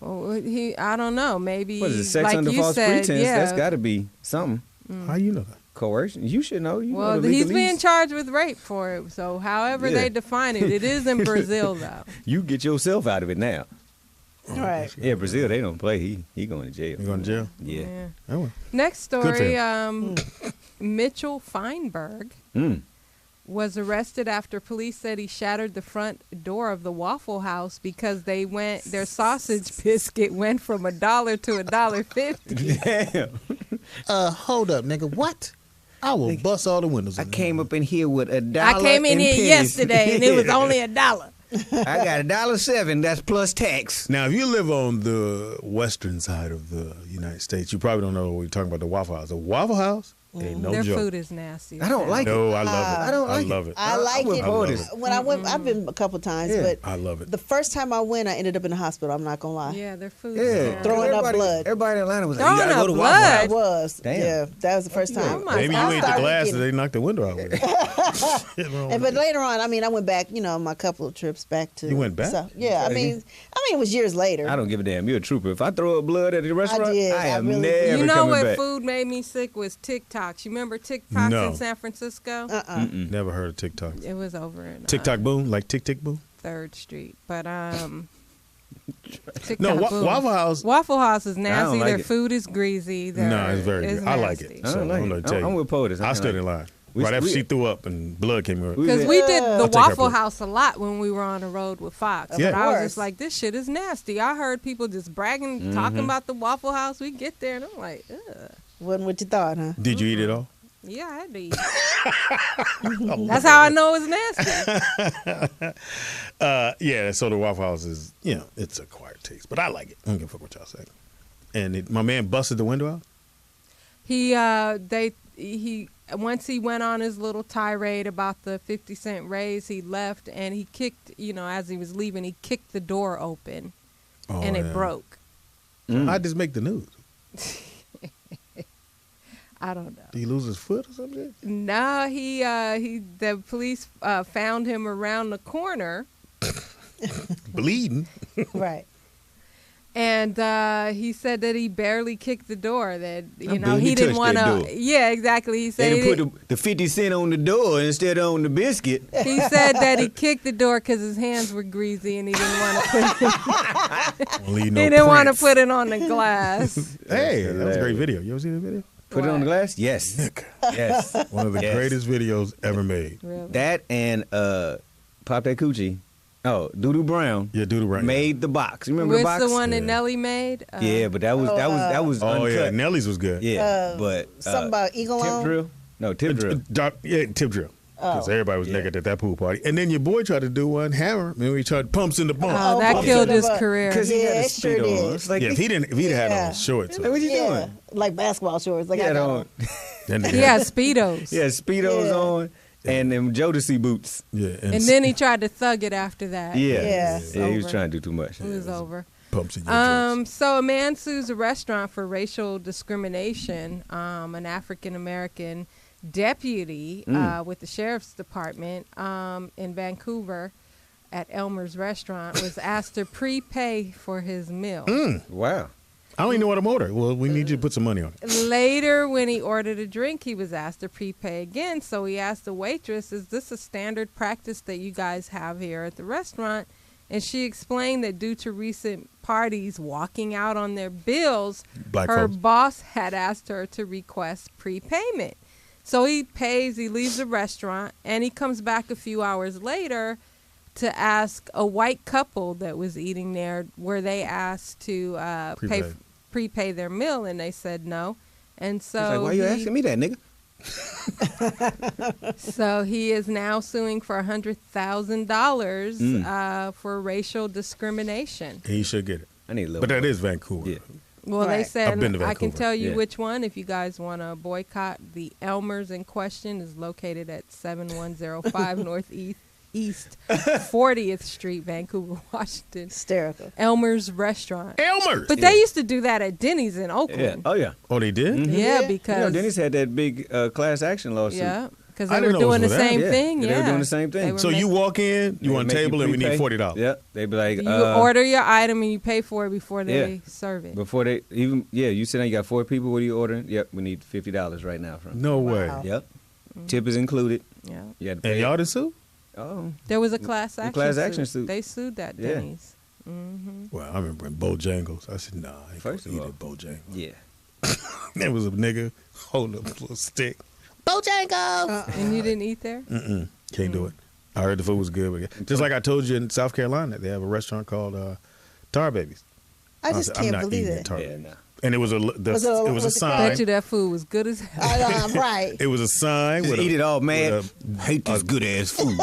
Oh, I don't know. Maybe What is it, sex like under you false said, pretense? yeah. That's got to be something. How you know that? Coercion. You should know. You Well, know the he's legalese. being charged with rape for it. So, however Yeah. they define it, it is in Brazil though. You get yourself out of it now. Right. Yeah, Brazil, they don't play. He going to jail. You going to jail? Yeah. Oh, well. Next Good for story. Mitchell Feinberg Mm. was arrested after police said he shattered the front door of the Waffle House because their sausage biscuit went from $1 to $1.50. Damn. Hold up, nigga. What? I will bust all the windows. I came up in here with $1. I came in and here pennies. yesterday and it was only $1. I got $1.07. That's plus tax. Now, if you live on the western side of the United States, you probably don't know what we're talking about. The Waffle House. The Waffle House ain't no Their joke. food is nasty. I don't like it. No, I love it. I don't like it. love it. I like would it. vote it. When I went, I've been a couple times, Yeah. but I love it. the first time I went, I ended up in the hospital. I'm not gonna lie. Yeah, their food Yeah. is terrible. Throwing up Everybody- blood. Everybody in Atlanta was like, Throwing you gotta up go to blood? Waffle I House. was. Damn. Yeah, that was the first time. Oh my Maybe you God. ain't the started glass getting- that they knocked the window out with. But later on, I mean, I went back. My couple of trips back to. You went back? So, yeah, I mean, it was years later. I don't give a damn. You're a trooper. If I throw up blood at the restaurant, did. I am I really never did. You know coming what back. food made me sick was TikToks. You remember TikToks No. in San Francisco? Never heard of TikTok. It was over in TikTok boom? Like Tick Tick boom? 3rd Street. But TikTok No, boom. Waffle House. Waffle House is nasty. like Their it. food is greasy. No, it's very good. I like it. I So don't like I'm it. gonna tell you. I'm with POTUS. I stood in line. We- Right after we- she threw up and blood came out. We- Because we did the I'll take her Waffle place. House a lot when we were on the road with Fox. Yeah. But I was Of just course. like, this shit is nasty. I heard people just bragging, talking about the Waffle House. We get there and I'm like, ugh. Wasn't what you thought, huh? Did you eat it all? Yeah, I had to eat. That's how I know it's nasty. Yeah, so the Waffle House is, it's a quiet taste. But I like it. I don't give a fuck what y'all say. And my man busted the window out? He once he went on his little tirade about the 50-cent raise, he left and he kicked, as he was leaving, he kicked the door open and it broke. How'd this make the news? I don't know. Did he lose his foot or something? No, the police found him around the corner. Bleeding. Right. And he said that he barely kicked the door. That I he barely didn't touched want that to. door. Yeah, exactly. He said They done put the 50 cent on the door instead of on the biscuit. he said that he kicked the door because his hands were greasy and he didn't want to put Leave he no didn't want to prints. put it on the glass. Hey, that was a great video. You ever see the video? Put it on the glass? Yes. Yes. One of the Yes. greatest videos ever made. Really? That and Pop That Coochie. Oh, Doodoo Brown. Yeah, Doodoo Brown. Made the box. You remember What's the box? the one that Yeah. Nelly made? Yeah, but that was Oh, uncut. yeah. Nelly's was good. Yeah, but Something about Eagle Tip on. Drill? No, Tip Drill. Tip drill. Because everybody was naked at that pool party. And then your boy tried to do one, Hammer. Remember he tried pumps in the bump. Oh, that Pumps killed in the his butt. career. Because he Yeah, had a it sure Speedo did. on. It's like, Yeah, if he'd had Yeah. on shorts. what you Yeah, doing? like basketball shorts. Like He I had got on, on. Then He had Speedos. he had Speedos Yeah. on and them Jodeci boots. Yeah, And then he tried to thug it after that. Yeah. Yeah. Yeah, he was Over. trying to do too much. It was over. pumps in your joints. So a man sues a restaurant for racial discrimination. An African American deputy with the sheriff's department in Vancouver at Elmer's restaurant was asked to prepay for his meal. Wow. I don't even know what I'm ordering. Well, we need you to put some money on it. Later, when he ordered a drink, he was asked to prepay again. So he asked the waitress, "Is this a standard practice that you guys have here at the restaurant?" And she explained that due to recent parties walking out on their bills, Black her folks. boss had asked her to request prepayment. So he pays, he leaves the restaurant, and he comes back a few hours later to ask a white couple that was eating there, were they asked to prepay their meal, and they said no. And so He's like, why you asking me that, nigga? So he is now suing for $100,000 for racial discrimination. He should get it. I need a little But that more. is Vancouver. Yeah. Well, they Right. said, I've been to I can Vancouver. tell you Yeah. which one if you guys want to boycott. The Elmer's in question is located at 7105 Northeast East 40th Street, Vancouver, Washington. Hysterical. Elmer's Restaurant. Elmer's. But they used to do that at Denny's in Oakland. Yeah. Oh yeah. Oh, they did? Mhm. Yeah, Yeah. because You know, Denny's had that big class action lawsuit. yeah, because I they were didn't know it doing the was for that. same Yeah. thing. Yeah, Yeah, they were doing the same thing. They were So you walk in, you They want a make table, and we need prepay. $40. Yep. They'd be like, You order your item and you pay for it before they Yeah. serve it. before they even you sit down, you got 4 people. What are you ordering? Yep, we need $50 right now from. No way. Wow. Yep. Tip is included. Yeah, You had to pay. And y'all did sue? Oh. there was a class action. class action suit. They sued that Yeah. Denny's. Mm-hmm. Well, I remember in Bojangles. I said, nah, I ain't First gonna of eat all. at Bojangles. Yeah. There was a nigga holding a little stick. And you didn't eat there? Can't do it. I heard the food was good. But just like I told you in South Carolina, they have a restaurant called Tar Babies. I just said, can't I'm not believe eating it. Tar Yeah, Babies. nah. And it was a Was it a- it was a was it sign. Bet you that food was good as hell. I know, right. It was a sign Just with eat it all, man. with Hate this good ass food.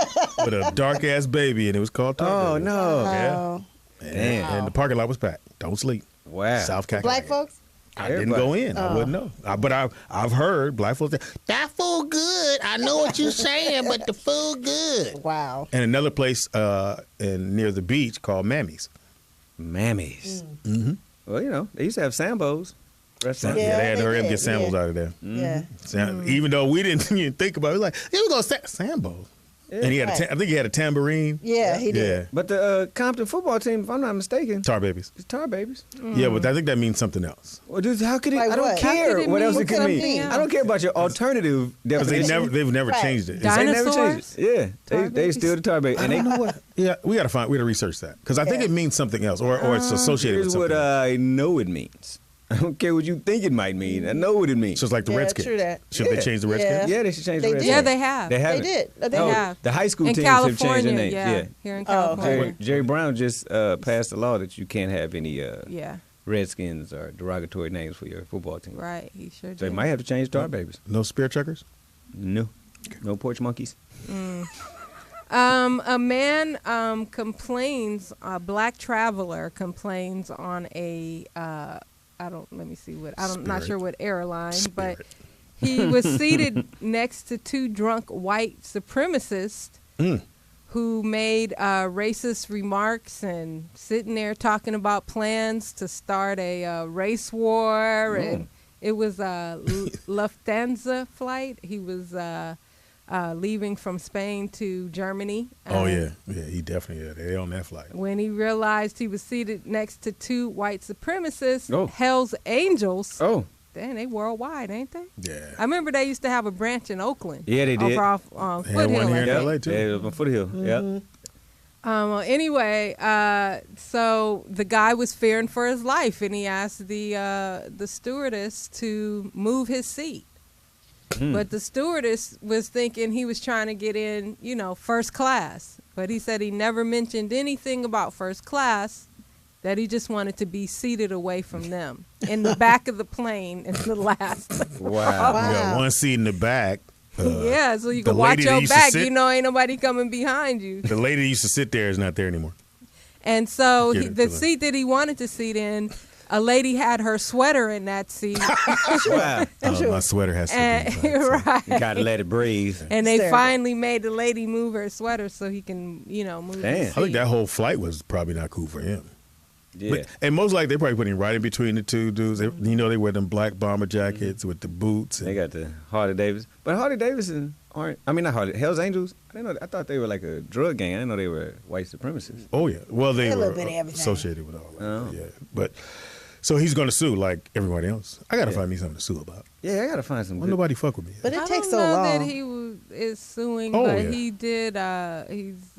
with a dark ass baby, and it was called Tar Oh Babies. no. Yeah. Oh. Damn. And the parking lot was packed. Don't sleep. Wow. South Carolina. Black folks? I didn't Everybody. go in. I wouldn't know. But I've heard black folks say, that food good. I know what you're saying, but the food good. Wow. And another place near the beach called Mammy's. Mammies. Mm-hmm. Well, you know, they used to have Sambos. Restaurants. Yeah, they had to they hurry up and did, get samples yeah. out of there. Yeah. Even though we didn't even think about it, we was like, yeah, we're going to Sambo. And he had Right. I think he had a tambourine. Yeah, he did. Yeah. But the Compton football team, if I'm not mistaken, Tar Babies. is Tar Babies. Yeah, but I think that means something else. Well, dude, how could it? Like I don't what? How care could it what mean else it could something mean. else? I don't care about your alternative Because definition. they've never Right. changed it. They never changed Dinosaurs? it. Yeah, Tar they Babies? still the Tar Babies. I And don't know what. Yeah, we got to research that because I think Yeah. it means something else, or it's associated with here's something. what else. I know it means. I don't care what you think it might mean. I know what it means. Just like the Yeah, Redskins. true that. Should they Yeah. change the Redskins? Yeah, they should change They the did. Redskins. Yeah, they have. They have They it. did. They No, have. the high school In teams have changed California, their names. yeah. Here in Oh, okay. California. Jerry Brown just passed a law that you can't have any Yeah, Redskins or derogatory names for your football team. right. He sure So they did. might have to change Tar Babies. No spear chuckers? No. No porch monkeys. A man complains, a black traveler complains on a, let me see what, I'm not Spirit. sure what airline, but Spirit. he was seated next to 2 drunk white supremacists who made racist remarks and sitting there talking about plans to start a race war. And it was a Lufthansa flight. He was leaving from Spain to Germany. Oh, yeah. Yeah, he definitely, they on that flight. When he realized he was seated next to 2 white supremacists, Oh. Hell's Angels. Oh. Damn, they worldwide, ain't they? Yeah. I remember they used to have a branch in Oakland. Yeah, they did. Over off They had one Foothill. here I in think. LA, too. Yeah, it was on Foothill. Yep. Anyway, so the guy was fearing for his life, and he asked the stewardess to move his seat. But the stewardess was thinking he was trying to get in, first class. But he said he never mentioned anything about first class, that he just wanted to be seated away from them in the back of the plane in the last. Wow. You got one seat in the back. Yeah, so you the can watch lady that your used to back. sit- Ain't nobody coming behind you. The lady that used to sit there is not there anymore. And so Get it, the Dylan. seat that he wanted to sit in, a lady had her sweater in that seat. Wow. My sweater has to and, be inside, so- right. Gotta let it breathe. And they Hysterical. finally made the lady move her sweater so he can, move Damn. his I think seat. that whole flight was probably not cool for him. Yeah. But, and most likely they probably put him right in between the 2 dudes. They, they wear them black bomber jackets with the boots. They And, got the Harley Davidson. But Harley Davidson aren't, not Harley, Hell's Angels. I didn't know. I thought they were like a drug gang. I didn't know they were white supremacists. oh, yeah. Well, they A were little bit of everything. associated with all that. Oh. Yeah. But so he's going to sue like everybody else. I got to find me something to sue about. Yeah, I gotta find some Why good. nobody fuck with me? But it I takes don't so know long. that he is suing, Oh, but yeah. he did.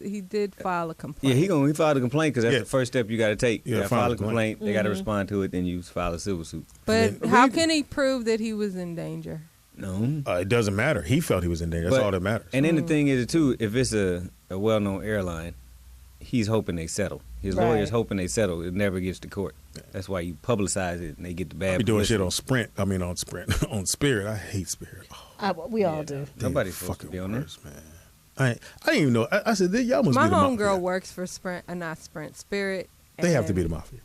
He did file a Yeah, complaint. he filed a complaint because that's Yeah. the first step you got to take. Yeah, You gotta file file a a complaint. They got to respond to it, then you file a civil suit. But And then- how can he prove that he was in danger? No. It doesn't matter. He felt he was in danger. That's But- all that matters. And then the thing is too, if it's a well-known airline, he's hoping they settle. His Right. lawyer's hoping they settle. It never gets to court. That's why you publicize it and they get the bad. I be doing shit publicity. on Sprint, on Spirit. I hate Spirit. Oh, We all do. they're Nobody's supposed to fucking be on there. worse, man. I didn't even know. I said, y'all must My be the homegirl mafia. works for Sprint, not Sprint, Spirit. They have to and be the mafia.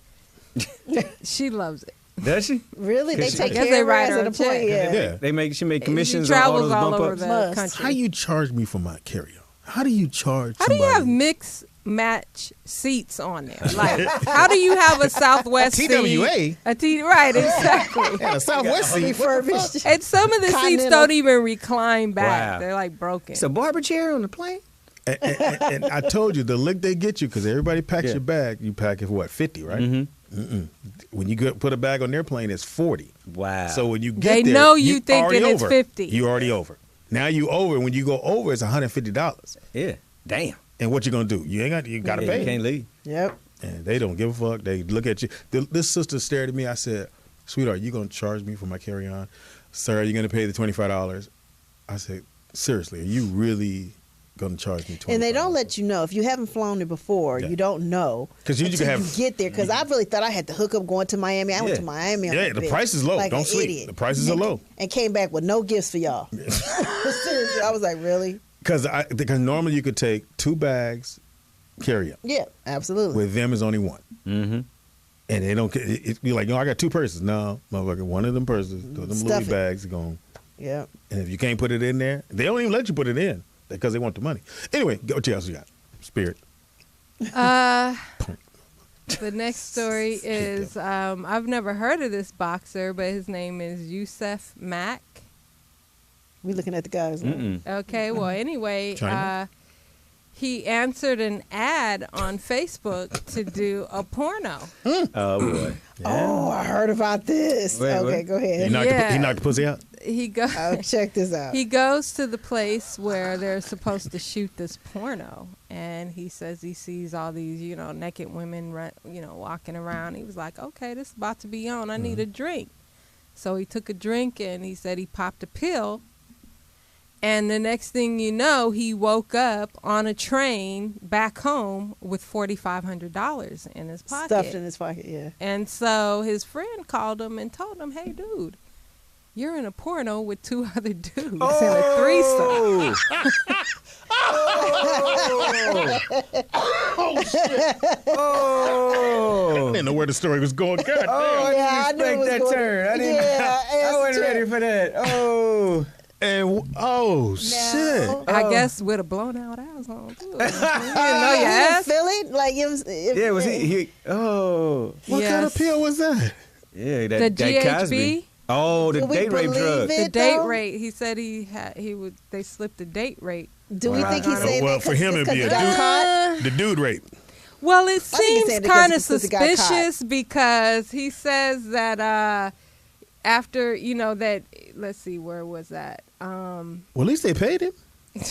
She loves it. Does she? Really? They Yes, take I guess care they of her write as her an a check. employee. Yeah. Yeah. She make commissions She on all travels those all bump over ups. the Must. country. How you charge me for my carry-on? How do you charge How do somebody? you have mix match seats on there? Like, how do you have a Southwest seat? TWA? Right, exactly. Yeah, a Southwest seat. Refurbished. And some of the seats Continental. don't even recline back. Wow. They're like broken. It's a barber chair on the plane? And I told you, the lick they get you, because everybody packs Yeah. your bag, you pack it for what, 50, right? Mm-hmm. When you put a bag on their plane, it's 40. Wow. So when you get They there, know you thinking already it's over. 50. You already over. Now you over. When you go over, it's $150. Yeah. Damn. And what you gonna do? You got to Yeah, pay. You can't leave. Yep. And they don't give a fuck. They look at you. This sister stared at me. I said, "Sweetheart, you gonna charge me for my carry-on? Sir, are you gonna pay the $25?" I said, "Seriously, are you really gonna charge me $25?" And they don't let you know if you haven't flown it before. Yeah. You don't know 'Cause you until can have- you get there. Because I really thought I had to hook up going to Miami. I went to Yeah. Miami. on Yeah, that the bitch, price is low. like Don't an sleep. idiot. The prices are low. And came back with no gifts for y'all. Seriously, I was like, really? Because normally you could take 2 bags, carry them. Yeah, absolutely. With them is only 1. Mm-hmm. And they don't. It be like, no, I got 2 purses. No, motherfucker, one of them purses, them Stuff Louis it. bags are gone. Yeah. And if you can't put it in there, they don't even let you put it in because they want the money. Anyway, what else you got? Spirit. The next story is I've never heard of this boxer, but his name is Yusuf Mack. We looking at the guys. Mm-mm. Okay, well, anyway, China? he answered an ad on Facebook to do a porno. Oh, boy. Oh, I heard about this. Wait, okay, what? go He ahead. knocked, the pussy out. He go. Oh, check this out. He goes to the place where they're supposed to shoot this porno, and he says he sees all these, naked women, walking around. He was like, okay, this is about to be on. I need a drink. So he took a drink, and he said he popped a pill. And the next thing you know, he woke up on a train back home with $4,500 in his pocket. Stuffed in his pocket, yeah. And so his friend called him and told him, hey, dude, you're in a porno with 2 other dudes in a threesome. Oh. I didn't know where the story was going. God damn. I Yeah, I didn't knew it expect was that going- turn. I didn't. Yeah, I wasn't ready for that. Oh. And shit. I guess with a blown out asshole, too. You didn't know your You ass? didn't feel it? Like, Yeah, was he? Oh. What kind of Yes. pill was that? Yeah, The that GHB? Cosby. Oh, the Do we date rape believe drug. it? The date though? rate. He said they slipped the date rate. Do we think he Wow. said Well, that for him, it'd be a got dude. caught? The dude rape. Well, it think he's seems saying because kind of his pussy got caught. suspicious because he says that after, that, let's see, where was that? Well, at least they paid him. You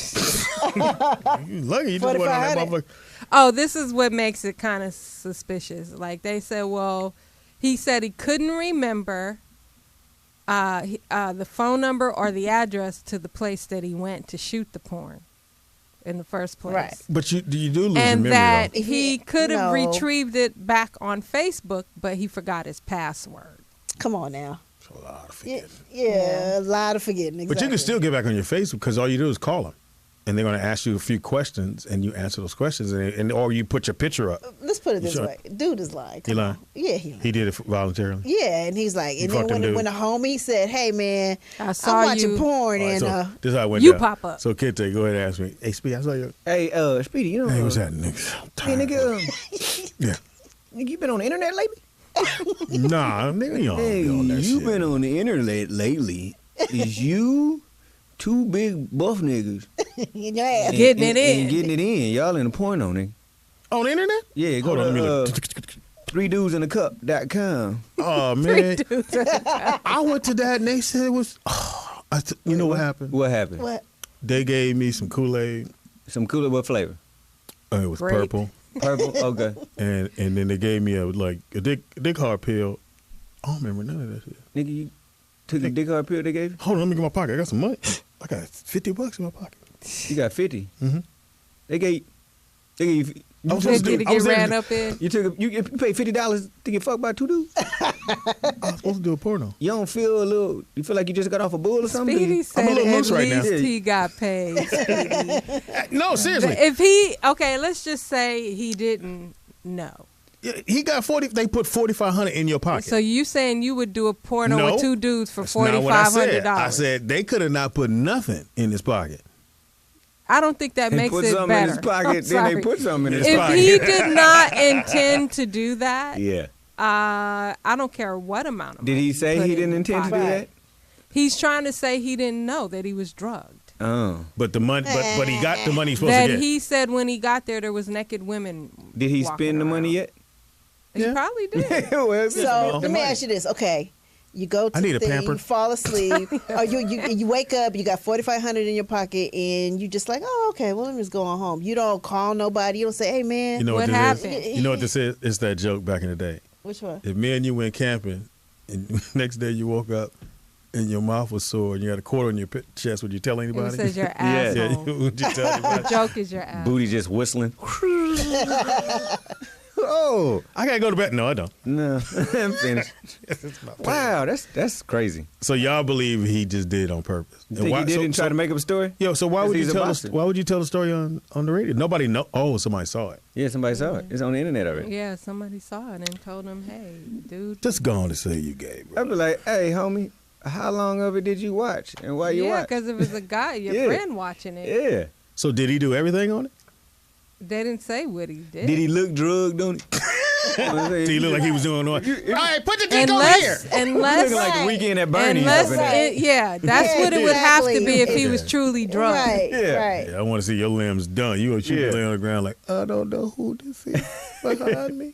lucky you just went on that 4,500. motherfucker. Oh, this is what makes it kind of suspicious. Like they said, well, he said he couldn't remember the phone number or the address to the place that he went to shoot the porn in the first place. Right. But you do lose And your memory, that though. he could have No. retrieved it back on Facebook, but he forgot his password. Come on now. It's a lot of Yeah, forgetting. yeah, a lot of forgetting. Exactly. But you can still get back on your Facebook because all you do is call them. And they're going to ask you a few questions, and you answer those questions, and or you put your picture up. Let's put it this Sure. way. Dude is lying. He Come lying? on. Yeah, he lying. He did it voluntarily. Yeah, and he's like, and fucked then him, when the homie said, "Hey man, I I'm saw watching you. porn," All right, and so this is how it went You down. pop up. So Kente, go ahead and ask me. Hey, Speedy, I saw you. Hey, Speedy, you know. Hey, what's happening, nigga? I'm Hey, tired. nigga, Yeah. nigga, you been on the internet lately? Nah, nigga, you don't Hey, be on that you shit. been on the internet lately. Is you 2 big buff niggas in your ass. Getting it in. and getting it in? Y'all in the porno, nigga. On the internet? Yeah, go Hold on, let me to look. 3dudesinthecup.com. Oh, man. I went to that, and they said it was... you know what happened? What happened? What? They gave me some Kool-Aid. Some cooler, what flavor? It was Grape. purple. Purple? Okay. And then they gave me a dick hard pill. I don't remember none of that shit. Nigga, you took a dick hard pill they gave you? Hold on, let me get my pocket. I got some money. I got $50 in my pocket. You got 50. Mhm. They gave you. I was They supposed to did do- to I get was ran there- up in. You paid $50 to get fucked by 2 dudes? I was supposed to do a porno. You don't feel you feel like you just got off a bull or something? Speedy I'm said a little at loose right now. least he got paid. No, seriously. If let's just say he didn't know. He got 40. They put $4,500 in your pocket. So you saying you would do a porno No, with 2 dudes for That's not what I said. $4,500? I said they could have not put nothing in his pocket. I don't think that He makes put it something better. in his pocket, I'm then sorry. they put something in his If pocket. he did not intend to do that, Yeah. I don't care what amount of Did money he say put he in didn't the intend to do pocket. that? He's trying to say he didn't know that he was drugged. Oh. But the money, but he got the money he's supposed to That get. he said when he got there was naked women. Did he walking spend the money around. yet? He Yeah. probably did. Well, So let me ask you this. Okay, you go to I need the a thing, pamper. you fall asleep, or you wake up, you got $4,500 in your pocket, and you just like, oh, okay, well, let me just go on home. You don't call nobody. You don't say, hey, man, You know What what, this happened? is? You know what this is? It's that joke back in the day. which one? If me and you went camping, and next day you woke up and your mouth was sore and you had a quarter in your chest, would you tell It anybody? says your Yeah. yeah, asshole. would you tell The anybody? joke is your ass. Booty just whistling. Oh. I gotta go to bed. No, I don't. No. I'm finished. Wow, that's crazy. So y'all believe he just did it on purpose? You think he didn't try to make up a story? Yo, so why 'Cause would you he's a tell boxer. us? Why would you tell the story on the radio? Nobody know. Oh, somebody saw it. Yeah, somebody saw it. It's on the internet already. Yeah, somebody saw it and told him, hey, dude. Just go on to say you gay, bro. I'd be like, hey, homie, how long of it did you watch? And why you Yeah, watch? because if it's a guy, your Yeah. friend watching it, Yeah. So did he do everything on it? they didn't say what he did. Did he look drugged on it? Did he look like he was doing all right? All right, put the dick over here. Unless, Looking like the weekend at Bernie's. unless up in there. yeah, that's Yeah, what it would have to be if exactly. he was truly drugged. Right, Yeah. right. Yeah, I want to see your limbs done. You should Yeah. be laying on the ground like, I don't know who this is behind me.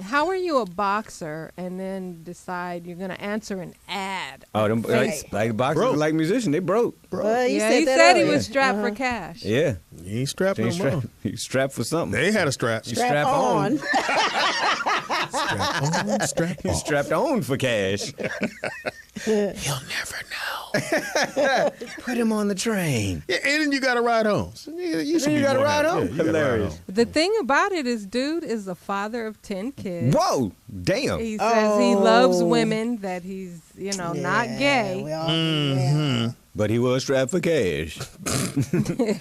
How are you a boxer and then decide you're going to answer an ad? Oh, them Right. like boxers, Broke. like musicians, they broke. Well, you Yeah, said he that said he earlier. was strapped for cash. Yeah. You ain't strapped He no ain't more. strapped, he strapped for something. They had a strap. You Strap strap on. Strap on, strap He's off. strapped on for cash. He'll never know. Put him on the train. Yeah, and then you got to ride home. So you should Then you be gotta more ride happy. home? Yeah, you gotta ride Hilarious. home. The thing about it is, dude is the father of 10 kids. Whoa, damn. He says he loves Oh. women, that he's, not gay. We all, Mm-hmm. But he was strapped for cash.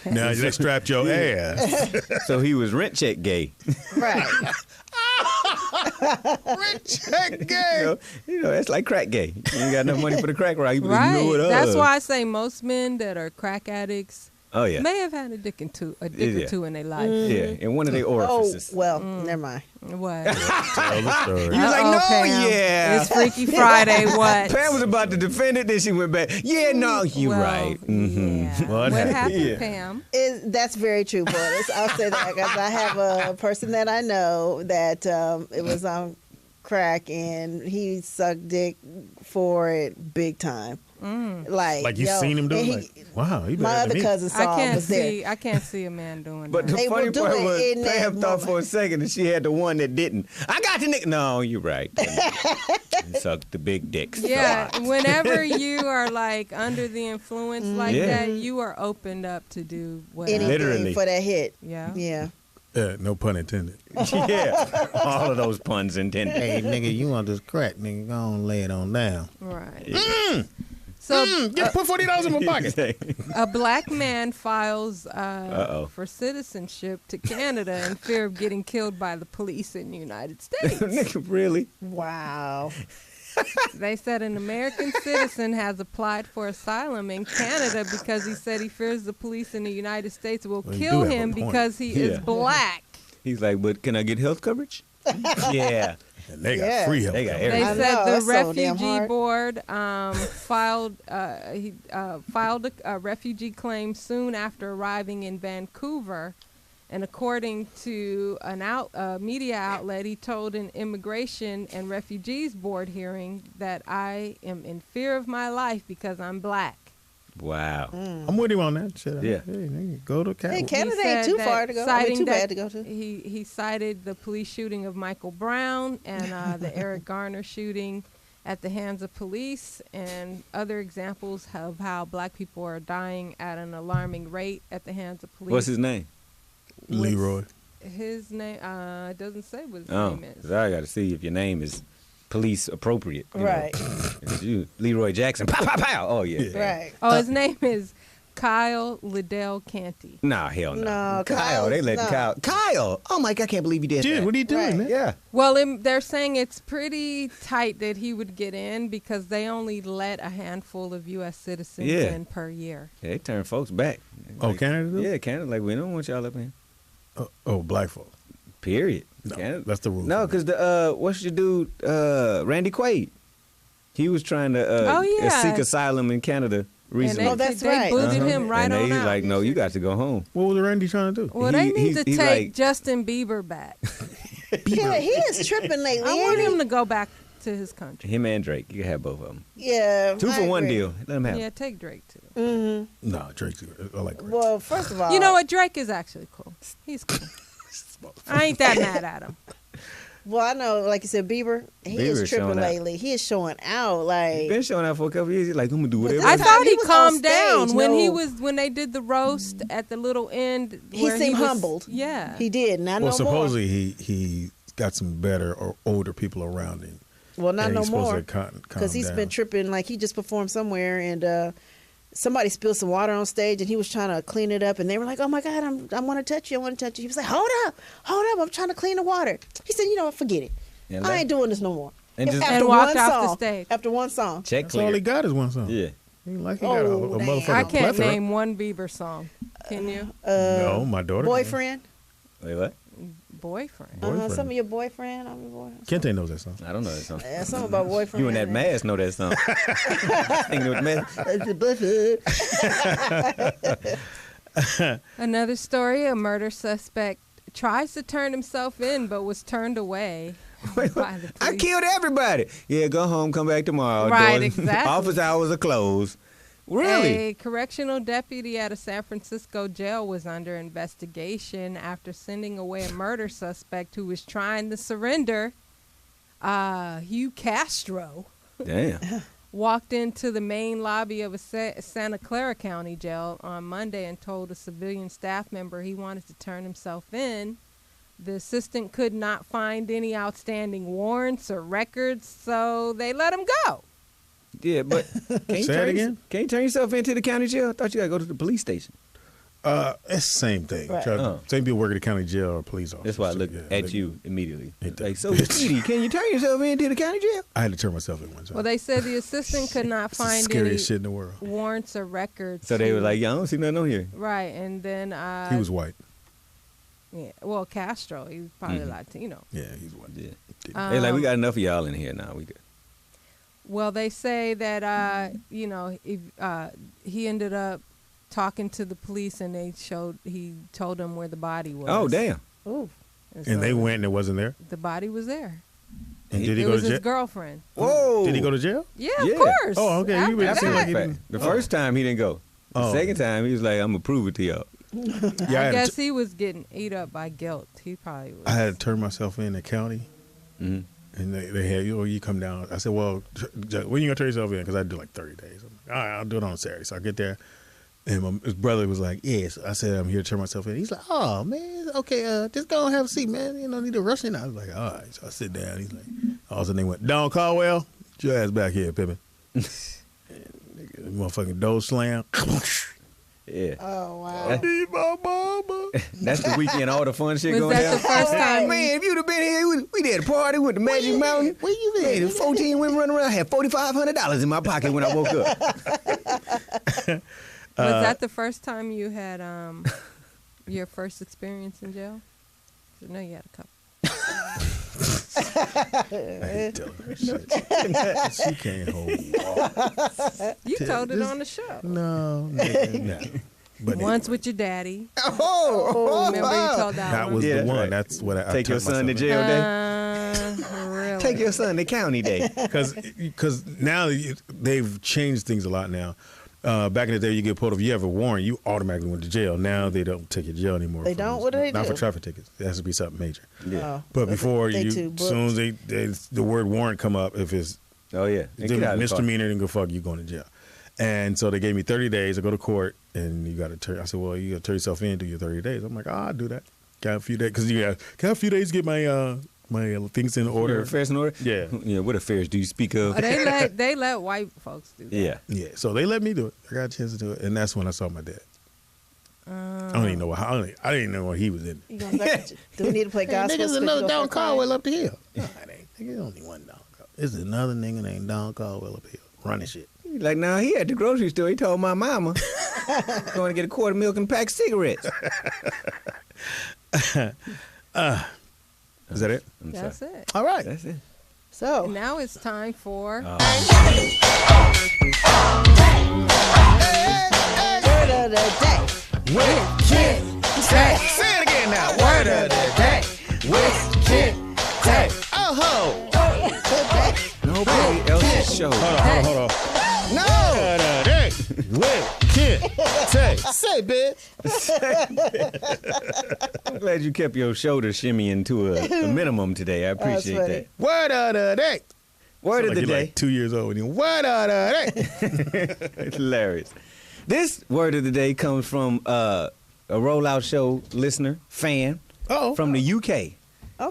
Now they strapped your ass. So he was rent check gay. Right. Check gay. You know, that's like crack gay. You ain't got enough money for the crack rock. You Right. know what That's why I say most men that are crack addicts Oh, yeah. may have had a dick or two in their life. Yeah, in one of their Oh, orifices. well, never mind. What? Tell the story. You was like, Uh-oh, no, Pam. yeah. It's Freaky Friday. What? Pam was about to defend it, then she went back. Yeah, no, you Well, right. Mm-hmm. Yeah. What What happened? happened, Yeah. Pam? That's very true, Boris. I'll say that because I have a person that I know that it was on crack and he sucked dick for it big time. Like You seen him do and it? Like, wow, he my better other than me. cousin saw him was there. I can't see a man doing But the that. They funny will do part it was in that Pam thought for a moment. second that she had the one that didn't. I got the nigga. No, you're right. He sucked the big dicks. Yeah, whenever you are like under the influence like Yeah. that, you are opened up to do whatever. Anything Literally. for that hit. Yeah. Yeah. Yeah, no pun intended. Yeah. All of those puns intended. Hey, nigga, you want this crack, nigga? Go on, lay it on down. Right. So Put $40 in my pocket. a black man files Uh-oh. for citizenship to Canada in fear of getting killed by the police in the United States. Nigga, really? Wow. They said an American citizen has applied for asylum in Canada because he said he fears the police in the United States will Well, you kill do have a him point. because he is Yeah. black. He's like, but can I get health coverage? Yeah. And they got Yeah. free help. They got They everything. I said know, the that's so damn refugee hard. board filed a refugee claim soon after arriving in Vancouver, and according to a media outlet, he told an immigration and refugees board hearing that I am in fear of my life because I'm black. Wow. I'm with him on that shit. Yeah. Hey, nigga, go to Canada. Hey, Canada He ain't said too that far to go. I mean, citing too that bad to go to. He cited the police shooting of Michael Brown and the Eric Garner shooting at the hands of police, and other examples of how black people are dying at an alarming rate at the hands of police. What's his name? Leroy. His name? It doesn't say what his Oh, name is. 'cause I got to see if your name is police appropriate. You know. Right. It's you, Leroy Jackson. Pow, pow, pow. Oh, yeah. Right. Oh, his name is Kyle Liddell Canty. Nah, hell no. No, Kyle, they let no. Kyle. Oh my God, I can't believe he did Dude, that. what are you doing, Right. man? Yeah. Well, they're saying it's pretty tight that he would get in because they only let a handful of U.S. citizens Yeah. in per year. Yeah, they turn folks back. Oh, Like, Canada do? Yeah, Canada. Like, we don't want y'all up here. Oh, black folk. Period. No, Canada. that's the rule. No, because what's your dude, Randy Quaid? He was trying to seek asylum in Canada recently. Oh, that's they right. booted him right and on he's out. like, no, you got to go home. What was Randy trying to do? Well, they need to he's take like- Justin Bieber back. Yeah, he is tripping lately. I want ain't he? him to go back to his country. Him and Drake. You can have both of them. Yeah. 2 for I 1 agree. deal. Let him have Yeah, it. take Drake too. No, Drake's. I like Drake. Well, first of all, You know what? Drake is actually cool. He's cool. I ain't that mad at him. Well, I know, like you said, Bieber, he Bieber's is tripping showing out. lately. He is showing out. Like, He's been showing out for a couple years. He's like, I'm going to do whatever. I That's thought how he he was on calmed down stage. when No. when they did the roast at the little end. he where seemed was- humbled. Yeah. He did. Not Well, no supposedly he got some better or older people around him. more. Well, not and no he's supposed more. to calm Because he's down. been tripping. Like, he just performed somewhere and somebody spilled some water on stage and he was trying to clean it up. And they were like, oh my God, I want to touch you. I want to touch you. He was like, hold up. I'm trying to clean the water. He said, you know what? Forget it. And I ain't doing this no more. And just- After And one walked off the song. stage. After one song. Check That's all clear. he got is one song. Yeah. He got a Oh, damn. motherfucking I can't plethora. name one Bieber song. Can you? No, my daughter. Boyfriend. Wait, what? Boyfriend. Boyfriend. Some of your boyfriend. I'm your boy. Kente knows that song. I don't know that song. Yeah, something about boyfriend. You and that mask know that song. Thinking with mask. Another story, a murder suspect tries to turn himself in but was turned away Wait, by the I police. killed everybody. Yeah, go home, come back tomorrow. Right, Doors- exactly. Office hours are closed. Really? A correctional deputy at a San Francisco jail was under investigation after sending away a murder suspect who was trying to surrender. Hugh Castro Damn. walked into the main lobby of a Santa Clara County jail on Monday and told a civilian staff member he wanted to turn himself in. The assistant could not find any outstanding warrants or records, so they let him go. Yeah, but can you, Say it again? Can you turn yourself into the county jail? I thought you got to go to the police station. It's the same thing. Right. Same people work at the county jail or police office. That's why I looked Yeah, at they- you immediately. Ain't that Like, so, bitch. Speedy, can you turn yourself into the county jail? I had to turn myself in one time. Well, they said the assistant could not It's the find scariest any shit in the world. warrants or records. So they to- were like, yeah, I don't see nothing on here. right, and then He was white. yeah, well, Castro, he was probably Latino. Yeah, he's white. Yeah. They like, we got enough of y'all in here now. We good. Well, they say that he ended up talking to the police, and he told them where the body was. Oh, damn. Ooh. And And they so went and it wasn't there. The body was there. And did he It go was to his jail? girlfriend. Whoa. Did he go to jail? Yeah, Yeah. of course. Oh, okay. After You really that. seem like he Fact. didn't. The first time he didn't go. The Oh. second time he was like, I'm going to prove it to y'all. Yeah, I guess he was getting ate up by guilt. He probably was. I had to turn myself in the county, Mhm. and they had you come down. I said, well, when you gonna turn yourself in? Because I do like 30 days. I'm like, all right, I'll do it on Saturday. So I get there, and his brother was like, yes. I said, I'm here to turn myself in. He's like, oh man, okay, just go and have a seat, man. You don't need to rush in. I was like, all right. So I sit down. He's like, all of a sudden they went, Don Caldwell, get your ass back here, Pippin. And motherfucking door slam. Yeah. Oh, wow. I need my mama. That's the weekend, all the fun shit Was going that down. the first time? Man, if you'd have been here, we did a party with the Magic Mountain. Where you been? Hey, there was 14 women running around. I had $4,500 in my pocket when I woke up. Was that the first time you had your first experience in jail? No, you had a couple. I hate telling her shit. She can't hold water. You told it on the show. No, nigga, no. But Once with your daddy. Oh, Remember you told that, that one? was Yeah, the that's one. right. That's what I Take your turned son to myself jail day. Really? Take your son to county day. Because now they've changed things a lot now. Back in the day, you get pulled over. You have a warrant, you automatically went to jail. Now they don't take you to jail anymore. They don't? What do they Not do? for traffic tickets. It has to be something major. Oh, But before they you, too as soon as the word warrant come up, if it's Oh, yeah. And get out of the car. misdemeanor, then go fuck, you going to jail. And so they gave me 30 days to go to court, and you got to turn. I said, well, you got to turn yourself in, do your 30 days. I'm like, I'll do that. Got a few days because got a few days to get my my things in Order order. affairs in order. Yeah. Yeah. What affairs do you speak of? They let white folks do that. Yeah. Yeah, so they let me do it. I got a chance to do it, and that's when I saw my dad. I don't even know how. I didn't even know what he was in. You gonna start, do we need to play gospel? Niggas so we another can go Don for a cry? Caldwell up the hill. No, it ain't. Nigga, only one Don Caldwell. There's another nigga named Don Caldwell up the hill running shit. Like, now he at the grocery store. He told my mama going to get a quart of milk and a pack of cigarettes. Is that it? That's it. All right. That's it. So Now it's time for word of the day. Say it again now. Word of the day. With Kid Tay. Oh ho. Nobody else's show. Hold on. No. Word of the day. With Kid Tay. Say, bitch. I'm glad you kept your shoulder shimmying to a minimum today. I appreciate funny. that. Word of the day. Word of Like the you're day. like 2 years old. And you word of the day. It's hilarious. This word of the day comes from a Rollout Show listener, fan, Uh-oh. from the UK. Okay.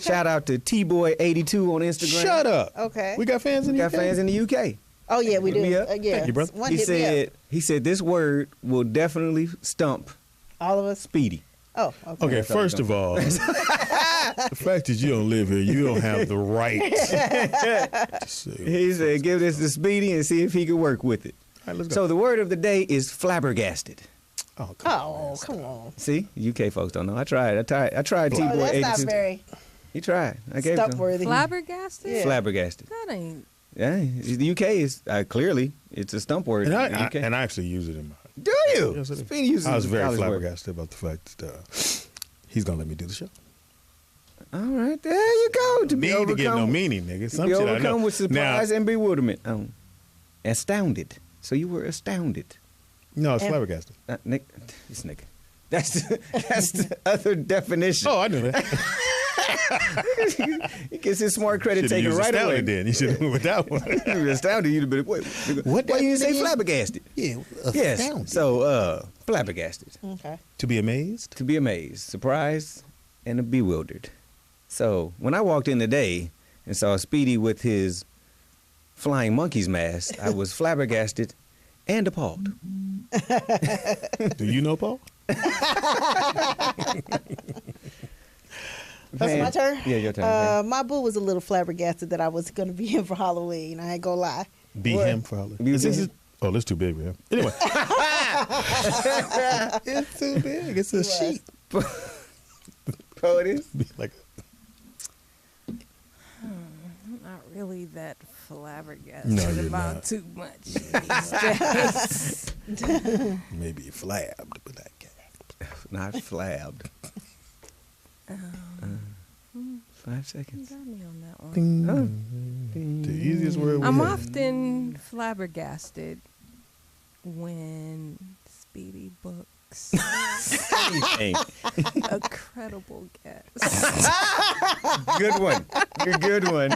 Shout out to T-Boy82 on Instagram. Shut up. Okay. We got fans in the Got UK? fans in the UK. Oh yeah, we Hit me do. up. Yeah. Thank you, brother. One He hit me up. said this word will definitely stump All of us. Speedy. Oh, okay. Okay, That's how first it's of all, the fact that you don't live here, you don't have the right to say. He said give this to Speedy and see if he can work with it. All right, let's go. So the word of the day is flabbergasted. Oh, come on. Oh, come on. See, UK folks don't know. I tried Oh, T-Boy that's 82. not very He tried. I gave it to him. stump-worthy. flabbergasted. Yeah. Flabbergasted. That ain't. Yeah, the UK is clearly it's a stump word. And in the I UK. actually use it in my. Do you? Yes, I do. Speedy uses I was it in very college work. flabbergasted about the fact that he's gonna let me do the show. All right, there you go. To be Need to get no overcome, meaning, nigga. to Some be shit I know. overcome with surprise Now, and bewilderment. Astounded. So you were astounded. no, it's And- flabbergasted. Nick, this nigga. That's the other definition. Oh, I knew that. He gets his smart credit Should have taken used right away. astounded then. You should have went with that one. You were astounded. You'd have been, wait, What why that you didn't say mean? flabbergasted? Yeah, Yes. astounded. So, flabbergasted. Okay. To be amazed. To be amazed, surprised, and bewildered. So when I walked in today and saw Speedy with his flying monkey's mask, I was flabbergasted and appalled. Do you know Paul? That's my turn? Yeah, your turn. My boo was a little flabbergasted that I was going to be in for Halloween. I ain't going to lie. Be What? him for all Be him. Oh, that's too big for him. Anyway. It's too big. It's a was. sheep. Oh, it is? Be like Not really that flabbergasted No, you're about not. too much these days. maybe flabbed, but I can't. Not flabbed. 5 seconds. Got me on that one. The easiest word we I'm have. often flabbergasted when Speedy books Hey, a credible guess. good one. Good one.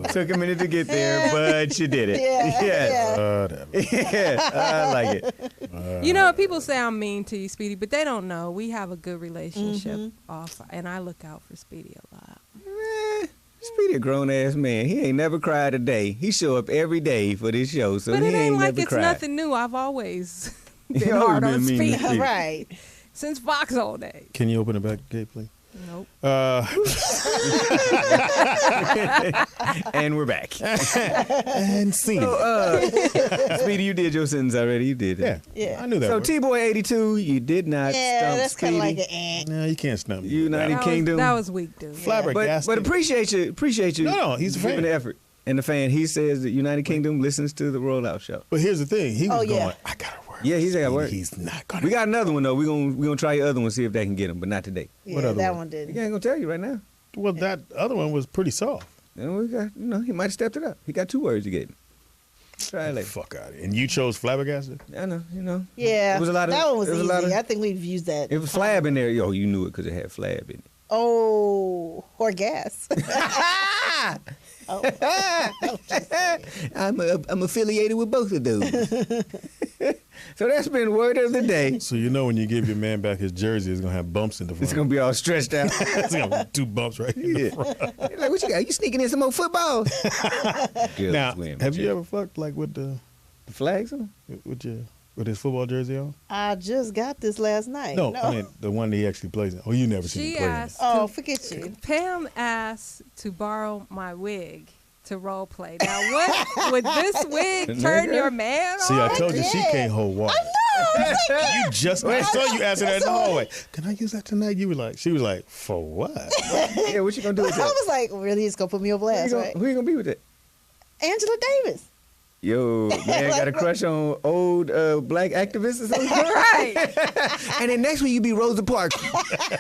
Took a minute to get there, but you did it. Yeah, Yes. Whatever. Yeah, I like it. You know, people say I'm mean to you, Speedy, but they don't know. We have a good relationship off, and I look out for Speedy a lot. Man, Speedy a grown ass man. He ain't never cried a day. He show up every day for this show, so But he it ain't like never it's cried. nothing new. I've always been You always hard been on mean to Speedy Speedy. Right. since Foxhole days. Can you open the back gate, please? Nope. And we're back. And scene. Speedy, you did your sentence already. You did it. Yeah. Yeah. I knew that. So word. T-Boy 82, you did not Yeah, stump that's kind Speedy. of like an No, you can't stump me. United That Kingdom. Was, that was weak, dude. Flabbergasted. But appreciate you. No, he's a fan. giving the effort. And the fan, he says that United Kingdom listens to the Rollout Show. But here's the thing. He was Oh, yeah. going, I got to work. Yeah, he's got to work. He's not going We got another one though. We're gonna try your other one, see if they can get him, but not today. Yeah, What other that one? one He didn't. ain't gonna tell you right now. Well, that other one was pretty soft. And we got, he might have stepped it up. He got 2 words he gave me. Try it later. Fuck out of here. And you chose flabbergasted? I know, Yeah, It was a lot of, that one was it easy. a lot of- I think we've used that. It was flab in there. Yo, you knew it because it had flab in it. Oh, or gas. Oh. I'm affiliated with both of those. So that's been word of the day. So you know when you give your man back his jersey, it's gonna have bumps in the front. It's gonna be all stretched out. It's gonna be 2 bumps right in the front. Like, what you got? You sneaking in some more football? Now, have you ever fucked like with the flags on? with his football jersey on? I just got this last night. No, I mean the one that he actually plays in. Oh, you never seen him play in. Oh, forget you. Pam asked to borrow my wig to role play. Now, what would this wig turn your man See, on? I told you she can't hold water. You just I saw you asking that in the hallway. Can I use that tonight? She was like, for what? Yeah, what you gonna do with I that? was like, really? It's going to put me on blast, right? Who you gonna be with that? Angela Davis. Yo, man, got a crush on old black activists or something? Right. And then next week you be Rosa Parks.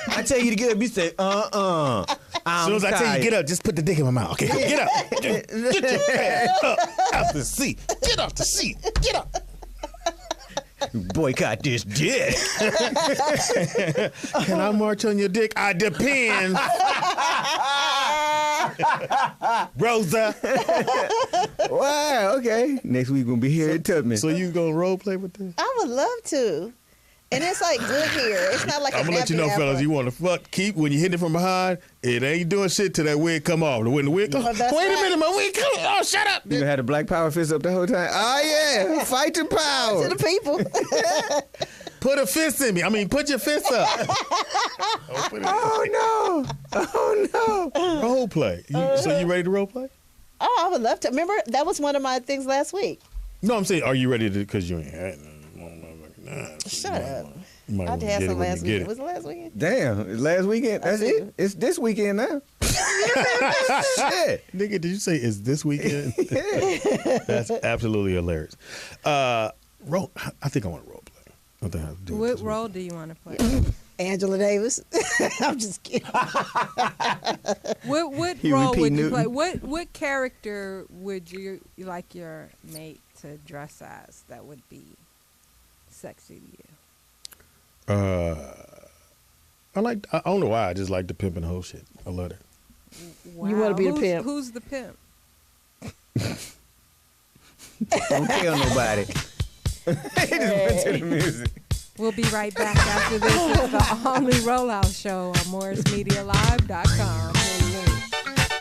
I tell you to get up, you say, As soon as I tell you get up, just put the dick in my mouth. Okay, get up. Get your ass up out the seat. Get off the seat. Get up. Boycott this dick. Can I march on your dick? I depend. Rosa. Wow, okay. Next week we'll be here at Tubman. So you gonna role play with this? I would love to. And it's like good hair. It's not like I'm gonna let you know, fellas. You want to fuck? Keep when you hit it from behind. It ain't doing shit till that wig come off. When the wig come, wait a minute, my wig come. Oh, shut up! You gonna have the black power fist up the whole time? Oh yeah, fight the power to the people. Put a fist in me. I mean, put your fist up. Oh no! Role play. So you ready to role play? Oh, I would love to. Remember, that was one of my things last week. No, I'm saying, are you ready to? Because you ain't had none. Shut up. You might I want did to have get it some when last you get weekend. it. Was it last weekend? Damn, it's last weekend. That's it. It's this weekend now. Shit. Nigga, did you say it's this weekend? That's absolutely hilarious. I think I want to role play. I think I have to do it What this role weekend. do you want to play? Angela Davis. I'm just kidding. What He role repeat would you Newton. play? What character would you like your mate to dress as that would be sexy to you? I don't know why. I just like the pimp and hoe shit. I love it. Wow. You wanna be the pimp? Who's the pimp? Don't kill nobody. He just went to the music. We'll be right back after this. It's the Only Rollout Show on MorrisMediaLive.com.